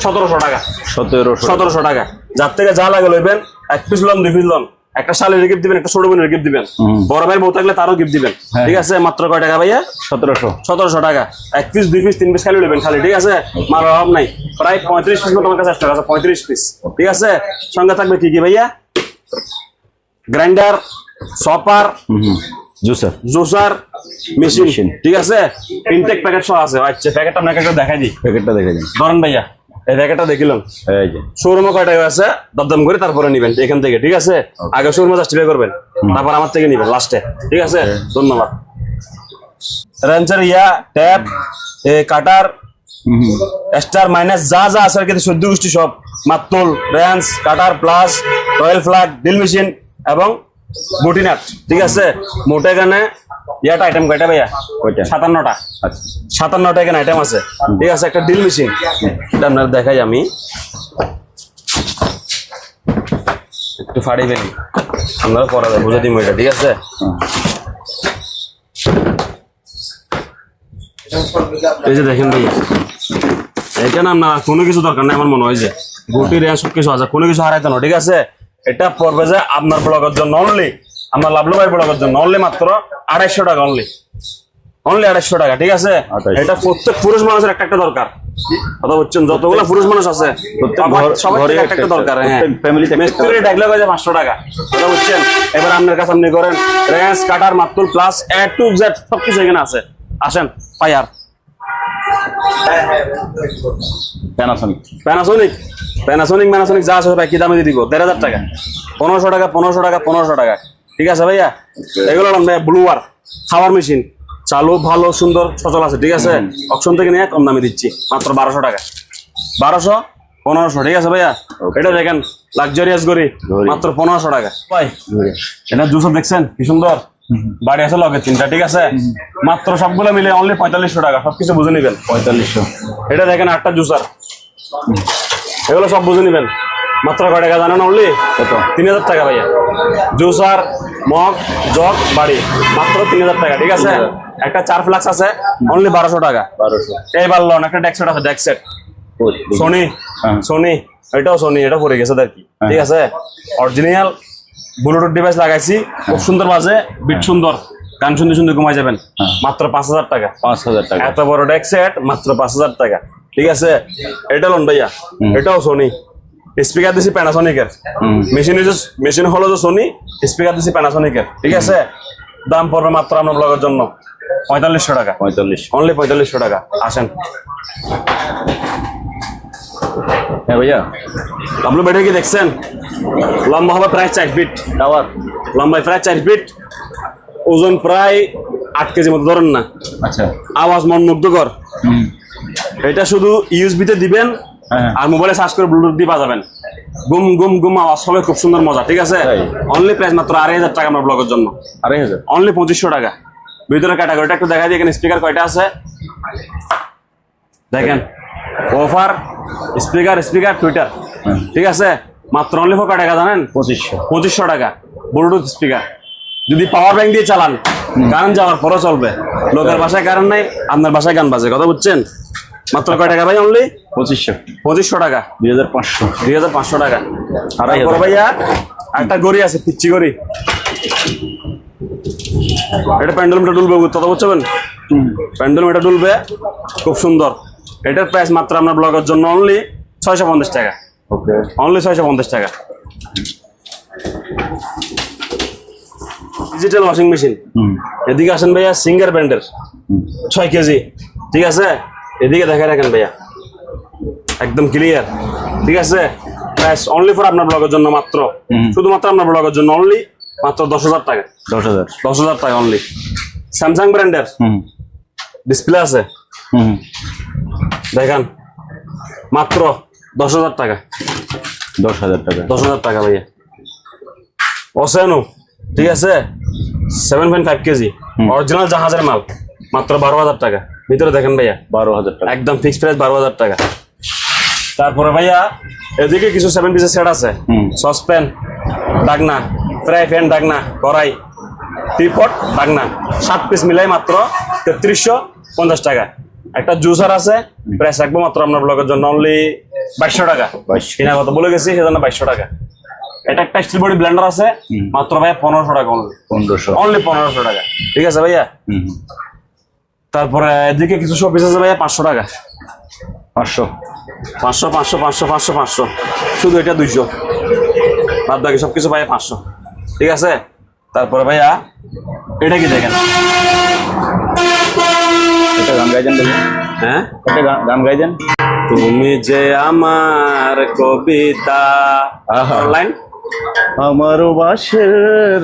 1700 টাকা। 1700। 1700 টাকা। যার থেকে যা লাগে লইবেন, 1 পিস লন, 2 পিস লন, একটা শালের গিফট দিবেন, একটা ছোট বোনের গিফট দিবেন, বড় ভাইয়ের বউ থাকলে তারও গিফট দিবেন। ঠিক আছে, মাত্র কয় টাকা ভাইয়া? 1700 টাকা। 1 পিস 2 পিস 3 পিস খালি নেবেন খালি। ঠিক আছে, মাল অভাব নাই। প্রায় 35 পিস মতো আমার কাছে স্টক আছে, 35 পিস। ঠিক আছে, সঙ্গে থাকবে কি কি ভাইয়া? Grinder, chopper, juicer machine. ঠিক আছে, ইনটেক প্যাকেট সহ আছে। আচ্ছা, প্যাকেটটা আপনাকে একটা দেখাই দিই। ধরেন ভাইয়া, এই প্যাকেটটা দেখিলাম। শোরুমে কয় টাকা আছে দরদাম করে তারপরে নিবেন এখান থেকে। ঠিক আছে, আগে শোরুমে জাস্টিফাই করবেন, তারপর আমার থেকে নিবেন লাস্টে। ঠিক আছে, ধন্যবাদ। রেঞ্চার, ট্যাপ, কাটার, স্টার মাইনাস যা যা আছে আর কি 14 গোষ্ঠী সব, মাতনুল, wrench, cutter plus, royal flag, drill machine এবং বটিনাট। ঠিক আছে, মোটে এখানে ইয়াটা আইটেম কয়টা ভাইয়া? 57টা। 57টা এখানে আইটেম আছে। ঠিক আছে, একটা ড্রিল মেশিন, এটা আপনার দেখাই আমি একটু ফাড়ি ফেলি, আপনারা পরে বুঝে দিব এটা। ঠিক আছে, এই যে দেখেন ভাইয়া, এখানে আপনার কোনো কিছু দরকার নেই। আমার মনে হয় যে গুটি রেঞ্জ সব কিছু আছে, কোনো কিছু হারাইতে না। ঠিক আছে, এটা পড়বে যে আপনার ব্লগের জন্য অনলি, আপনার লাভলু ভাই ব্লগের জন্য অনলি মাত্র 250 টাকা। অনলি 250 টাকা। ঠিক আছে, এটা প্রত্যেক পুরুষ মানুষের একটা একটা দরকার। কথা বলছেন, যতগুলো পুরুষ মানুষ আছে সবার একটা একটা দরকার। হ্যাঁ, মিস্ত্রি ডাকলে 500 টাকা। কথা বলছেন, এবার আপনার কাছে আপনি করেন রেঞ্জ, কাটার, মাতুল প্লাস A to Z সবকিছু এখানে আছে। আসেন ফায়ার, প্যানাসোনিক যা আছে ভাই কি দামে দিয়ে দিব? 1500 টাকা, 1500 টাকা, 1500 টাকা, 1500 টাকা। ঠিক আছে ভাইয়া, এগুলো ব্লুয়ার খাওয়ার মেশিন চালু, ভালো, সুন্দর, সচল আছে। ঠিক আছে, অপশন থেকে নিয়ে কম দামে দিচ্ছি মাত্র 1200 টাকা। 1200, 1500। ঠিক আছে ভাইয়া, এটা দেখেন লাক্সারিয়াস গড়ি মাত্র 1500 টাকা। ভাই এটা জুসও দেখছেন কি সুন্দর, বাড়ি আছে লগে 3টা। ঠিক আছে, মাত্র সবগুলো মিলে অনলি 4500 টাকা। সবকিছু বুঝে নিবেন 4500। এটা দেখেন 8টা জুসার, এগুলো সব বুঝে নিবেন মাত্র কয় টাকা জানেন? অনলি 3000 টাকা ভাইয়া। জুসার, মগ, জগ, বাড়ি মাত্র 3000 টাকা। ঠিক আছে, একটা 4 ফ্লাক্স আছে অনলি 1200 টাকা। এই বারলন একটা ডেক্সেট আছে, ডেক্সেট সোনি, এটাও সোনি, এটা পড়ে গেছে আর কি। ঠিক আছে, অরিজিনাল ব্লুটুথ ডিভাইস লাগাইছি, খুব সুন্দর বাজে, বিট সুন্দর, গান শুনতে শুনতে ঘুমাই যাবেন মাত্র 5000 টাকা। 5000 টাকা, এত বড় ডেক্সেট মাত্র 5000 টাকা। ঠিক আছে, এটা লোন ভাইয়া, এটাও সোনি, স্পিকার দিছি প্যানাসোনিকের, মেশিন হলো যে সোনি, স্পিকার দিছি প্যানাসোনিকের। ঠিক আছে, দাম পড়বে মাত্র আপনার ব্লগের জন্য 4500 টাকা। অনলি 4500 টাকা। আসেন। হ্যাঁ ভাইয়া, আপনি বেটে কি দেখছেন? লম্বা হবে প্রায় 4 ফিট, টাওয়ার লম্বায় প্রায় 4 ফিট, ওজন প্রায় 8 কেজি মতো ধরেন না। আচ্ছা, আওয়াজ মন মুগ্ধকর। এটা শুধু ইউএসবি তে দিবেন আর মোবাইলে সার্চ করে ব্লুটুথ দিয়ে বাজাবেন, গুম গুম গুম আওয়াজ হবে, খুব সুন্দর মজা। ঠিক আছে, অনলি প্রাইস মাত্র 2500 টাকা আমার ব্লগের জন্য। 2500, অনলি 2500 টাকা। ভিতরে ক্যাটাগরিটা একটু দেখা দিই, এখানে স্পিকার কয়টা আছে দেখেন, অফার স্পিকার টুইটার। ঠিক আছে, মাত্র অনলি কয় টাকা জানেন? 2500 টাকা। ব্লুটুথ স্পিকার, যদি পাওয়ার ব্যাংক দিয়ে চালান কারেন্ট যাওয়ার পরও চলবে। লোকের বাসায় কারেন্ট নাই, আপনার বাসায় গান বাজে। কথা বুঝছেন? মাত্র কয় টাকা ভাই? অনলি 2500 টাকা। 2500 টাকা। তারপর ভাইয়া একটা গড়ি আছে, পিচ্ছি গড়ি, এটা প্যান্ডেলমটা ডুলবে, কথা বুঝছেন? প্যান্ডেলম এটা ডুলবে, খুব সুন্দর। এটার প্রাইস মাত্র আপনার ব্লগের জন্য অনলি 650 টাকা। অনলি 650 টাকা। ডিজিটাল ওয়াশিং মেশিন, এদিকে আসেন ভাইয়া, সিঙ্গার ব্র্যান্ডের 6 কেজি। ঠিক আছে, এদিকে দেখে রাখেন ভাইয়া, একদম ক্লিয়ার। ঠিক আছে, প্রাইস অনলি ফর আপনার ব্লগের জন্য মাত্র, শুধুমাত্র আপনার ব্লগের জন্য অনলি মাত্র 10,000 টাকা। 10,000 টাকা অনলি। স্যামসাং ব্র্যান্ডের ডিসপ্লে আছে, দেখেন মাত্র 10,000 টাকা। 10,000 টাকা ভাইয়া। ওসেনো, ঠিক আছে, 7.5 কেজি অরিজিনাল জাহাজের মাল, মাত্র 12,000 টাকা। ভিতরে দেখেন ভাইয়া 12,000 টাকা, একদম ফিক্সড প্রাইস 12,000 টাকা। তারপরে ভাইয়া এদিকে কিছু 7 পিসের সেট আছে, সসপ্যান, ডাকনা, ফ্রাই প্যান, ডাকনা, কড়াই, টিপট, ডাকনা, 7 পিস মিলাই মাত্র 3350 টাকা। একটা জুসার আছে, প্রাইস রাখবো মাত্র আপনার ব্লগের জন্য অনলি 2200 টাকা। কিনা কথা বলে গেছি, সেজন্য 2200 টাকা। এটা একটা স্টিল বডি ব্লেন্ডার আছে মাত্র ভাইয়া 1500 টাকা, 1500 অনলি 1500 টাকা। ঠিক আছে ভাইয়া। তারপরে এদিকে কিছু শোপিস আছে ভাইয়া 500 টাকা, 500 500 500 500 500 500, শুধু এটা 200, বাদ বাকি সবকিছু ভাইয়া 500। ঠিক আছে। তারপরে ভাইয়া এটা কি দেখেন, এটা গান গাইছেন বলে, হ্যাঁ এটা গান গাইছেন। তুমি যে আমার কবিতা, লাইন আমারও বাসের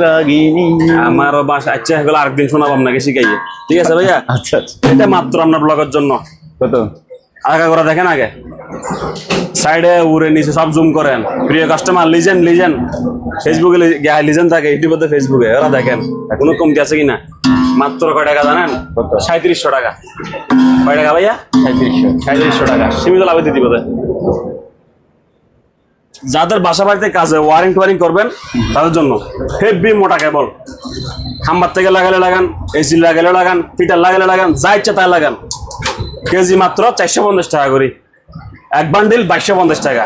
রাগিনী, আমারও বাসা। আচ্ছা এগুলো আরেকদিন শোনাবো আপনাকে শিখাইয়ে। ঠিক আছে ভাইয়া। আচ্ছা এটা মাত্র আপনার ব্লগের জন্য। কত? আগা করে দেখেন, আগে সাইডে উড়ে নিচে সব জুম করেন। প্রিয় কাস্টমার লিজেন্ড, লিজেন্ড ফেসবুকে লিজেন্ড থাকে, ইউটিউবে ফেসবুকে, ওরা দেখেন কোনো কমতি আছে কিনা। মাত্র কয় টাকা জানেন? 3700 টাকা। কয় টাকা ভাইয়া? 3700 টাকা। সীমিত লাভে দিতে হবে। যাদের বাসা বাড়িতে কাজে ওয়ারিং টোয়ারিং করবেন তাদের জন্য হেভি মোটা কেবল, খাম্বার থেকে লাগালে লাগান, এসি লাগালে লাগান, ফিটার লাগালে লাগান, যা ইচ্ছা তাই লাগান। কেজি মাত্র 450 টাকা করে, এক বান্ডিল 2250 টাকা।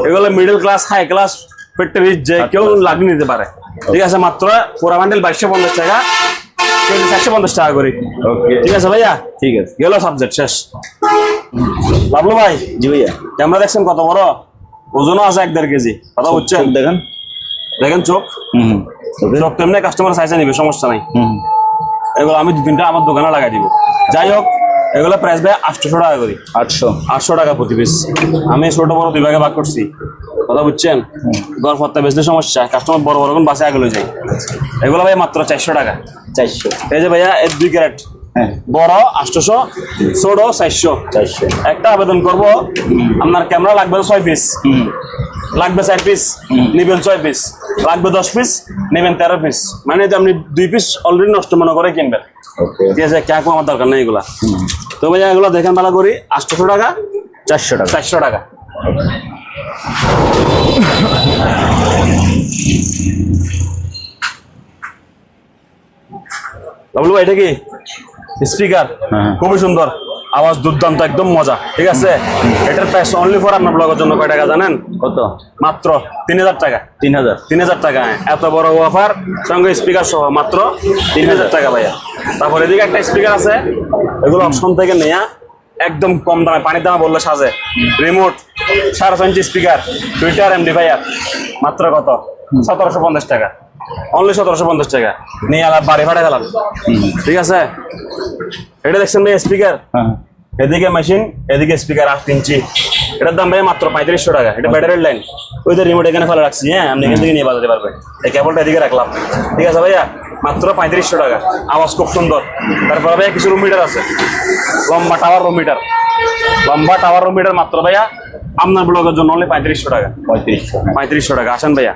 এগুলো মিডল ক্লাস, হাই ক্লাস, পেটে যে কেউ লাগিয়ে নিতে পারে। ঠিক আছে। মাত্র পুরা বান্ডিল 2250 টাকা, কেজি 450 টাকা করে। ঠিক আছে ভাইয়া। ঠিক আছে, গেল সাবজেক্ট শেষ। বাবলু ভাই। জি ভাইয়া। ক্যামেরা দেখছেন কত বড়, ওজনও আছে 1-1.5 কেজি। কথা বুঝছেন? দেখেন, দেখেন চোখ, চোখ তো এমনি কাস্টমার সাইজে নিবে, সমস্যা নাই। এগুলো আমি 2-3টা আমার দোকানে লাগাই দিব। যাই হোক, এগুলো প্রাইস ভাই 800 টাকা করি। 800 টাকা প্রতি পিস। আমি ছোট বড় 2 ভাগে ভাগ করছি। কথা বুঝছেন? গড় ফত্তা বেচলে সমস্যা, কাস্টমার বড় বড় কোন বাসে আগে যায়। এগুলো ভাই মাত্র 400 টাকা। 400। এই যে ভাইয়া এর 2 ক্যারেট, বড় 800, ছোট 400। একটা আবেদন করব, আপনার ক্যামেরা লাগবে 6 পিস, লাগবে 4 পিস, নেবেন 6 পিস, লাগবে 10 পিস, নেবেন 13 পিস। মানে আপনি 2 পিস অলরেডি নষ্ট মনে করে কিনবেন। ঠিক আছে, ক্যাকও আমার দরকার নেই এগুলা। তো ভাইয়া এগুলো দেখেন ভালো করি, 800 টাকা, 400 টাকা, 400 টাকা। বাবলু ভাই এটা কি স্পিকার? খুবই সুন্দর, আওয়াজ দুর্দান্ত, একদম মজা। ঠিক আছে। এটার প্রাইস অনলি ফর আপনার ব্লগের জন্য কয় টাকা জানেন? কত? মাত্র 3000 টাকা। 3000 টাকা। এত বড় অফার, সঙ্গে স্পিকার সহ মাত্র 3000 টাকা ভাইয়া। তারপর এদিকে একটা স্পিকার আছে, এগুলো অপশন থেকে নেয়া, একদম কম দামে, পানির দামে বললে সাজে। রিমোট 6.5 ইঞ্চি স্পিকার, টুইটার এমডিফায়ার, মাত্র কত? 1750 টাকা। অনলি 1750 টাকা নিয়ে আলাপ বাড়ি ভাড়া গেলাম। ঠিক আছে। এটা দেখছেন ভাই স্পিকার, এদিকে মেশিন, এদিকে স্পিকার 8 ইঞ্চি। এটার দাম ভাই মাত্র 3500 টাকা। এটা ব্যাটারির লাইন, ওই যে রিমোট এখানে ফেলে রাখছি। হ্যাঁ, আপনি এখান থেকে নিয়ে বাজাতে পারবেন। এই কেবলটা এদিকে রাখলাম। ঠিক আছে ভাইয়া, মাত্র 3500 টাকা। আওয়াজ খুব সুন্দর। তারপরে ভাইয়া কিছু রুম মিটার আছে, লম্বা টাওয়ার রুম মিটার, মাত্র ভাইয়া আপনার ব্লগের জন্য অনলি 3500 টাকা। 3500 টাকা। আসেন ভাইয়া।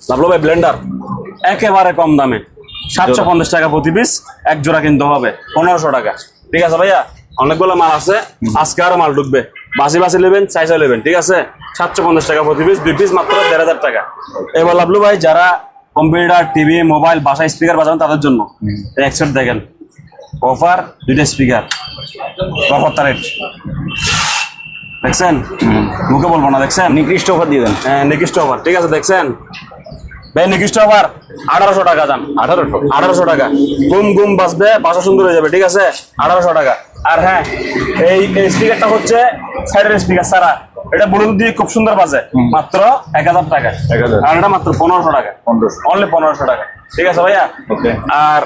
লাভলো ভাই ব্লেন্ডার একেবারে কম দামে, 750 টাকা প্রতি পিস, এক জোড়া কিনতে হবে 1500 টাকা। ঠিক আছে ভাইয়া, অনেকগুলো মাল আছে, আজকে আরো মাল ঢুকবে। বাসি নেবেন, চাইসা নেবেন। ঠিক আছে। 750 টাকা প্রতি পিস, 2 পিস মাত্র 1500 টাকা। এবার লাভলু ভাই যারা কম্পিউটার, টিভি, মোবাইল, বাসায় স্পিকার বাজাবেন তাদের জন্য একসেট দেখেন, অফার 2টা স্পিকার, অফার রেট দেখছেন, মুখে বলবো না। দেখছেন নিকৃষ্ট অফার দিয়ে দেন। হ্যাঁ, নিকৃষ্ট অফার। ঠিক আছে, দেখছেন ভাই নিকৃষ্ট অফার 1800 টাকা দাম। 1800 টাকা। গুম গুম বাজবে, বাসা সুন্দর হয়ে যাবে। ঠিক আছে, 1800 টাকা। আর হ্যাঁ, এই স্পিকারটা হচ্ছে সাইডের স্পিকার ছাড়া, এটা ব্লুটুথ দিয়ে খুব সুন্দর বাজে, মাত্র 1000 টাকা। আর এটা মাত্র 1500 টাকা, অনলি 1500 টাকা। ঠিক আছে ভাইয়া। আর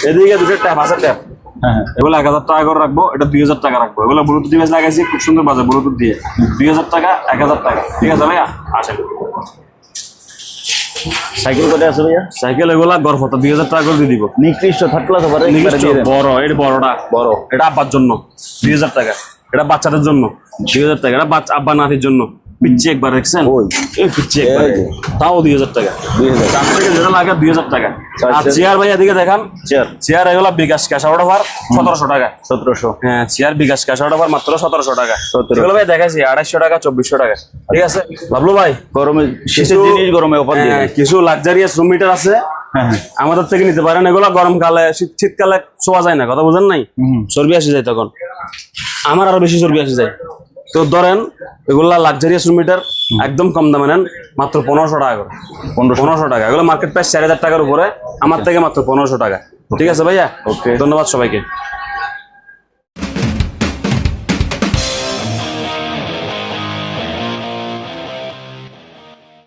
এদিকে 2টা ট্যাপ আছে, ট্যাপ এগুলো 1000 টাকা করে রাখবো, এটা 2000 টাকা রাখবো। এগুলো ব্লুটুথ ডিভাইস লাগাইছি, খুব সুন্দর বাজে ব্লুটুথ দিয়ে। 2000 টাকা, 1000 টাকা। ঠিক আছে ভাইয়া, আসেন। সাইকেল কত আছে ভাইয়া? সাইকেল এগুলা গড়ফতা 2000 টাকা করে দিয়ে দিব। নিকৃষ্ট থার্ড ক্লাস অফার, বড়, এটা বড়টা বড়, এটা আব্বার জন্য 2000 টাকা। এটা বাচ্চাদের জন্য 2000 টাকা। এটা বাচ্চা আব্বা নাতির জন্য পিচ্ছি একবার দেখছেন, এই পিচ্ছি একবার, তাও 2000 টাকা। যেটা লাগে 2000 টাকা। আর চেয়ার ভাই এদিকে দেখান, চেয়ার এগুলা বিকাশ ক্যাশ আউট অফার 1700 টাকা। 1700। হ্যাঁ, চেয়ার বিকাশ ক্যাশ আউট অফার মাত্র 1700 টাকা। এগুলো ভাই দেখাইছি 2800 টাকা, 2400 টাকা। ঠিক আছে বাবলু ভাই, গরমে শীতের জিনিস গরমে অফার দিয়ে কিছু লাক্সারিয়াস রুম মিটার আছে, আমাদের থেকে নিতে পারেন। এগুলা গরমকালে, শীতকালে শোয়া যায় না, কথা বুঝেন নাই, চর্বি আসে যায় তখন, আমার আরো বেশি চর্বি আসে যায়। তো ধরেন এগুলা লাক্সারিয়াস রুম মিটার একদম কম দামে নেন, মাত্র 1500 টাকা করে। 1500 টাকা, এগুলো মার্কেট প্রাইস 4000 টাকার উপরে, আমার থেকে মাত্র 1500 টাকা। ঠিক আছে ভাইয়া, ওকে। ধন্যবাদ সবাইকে।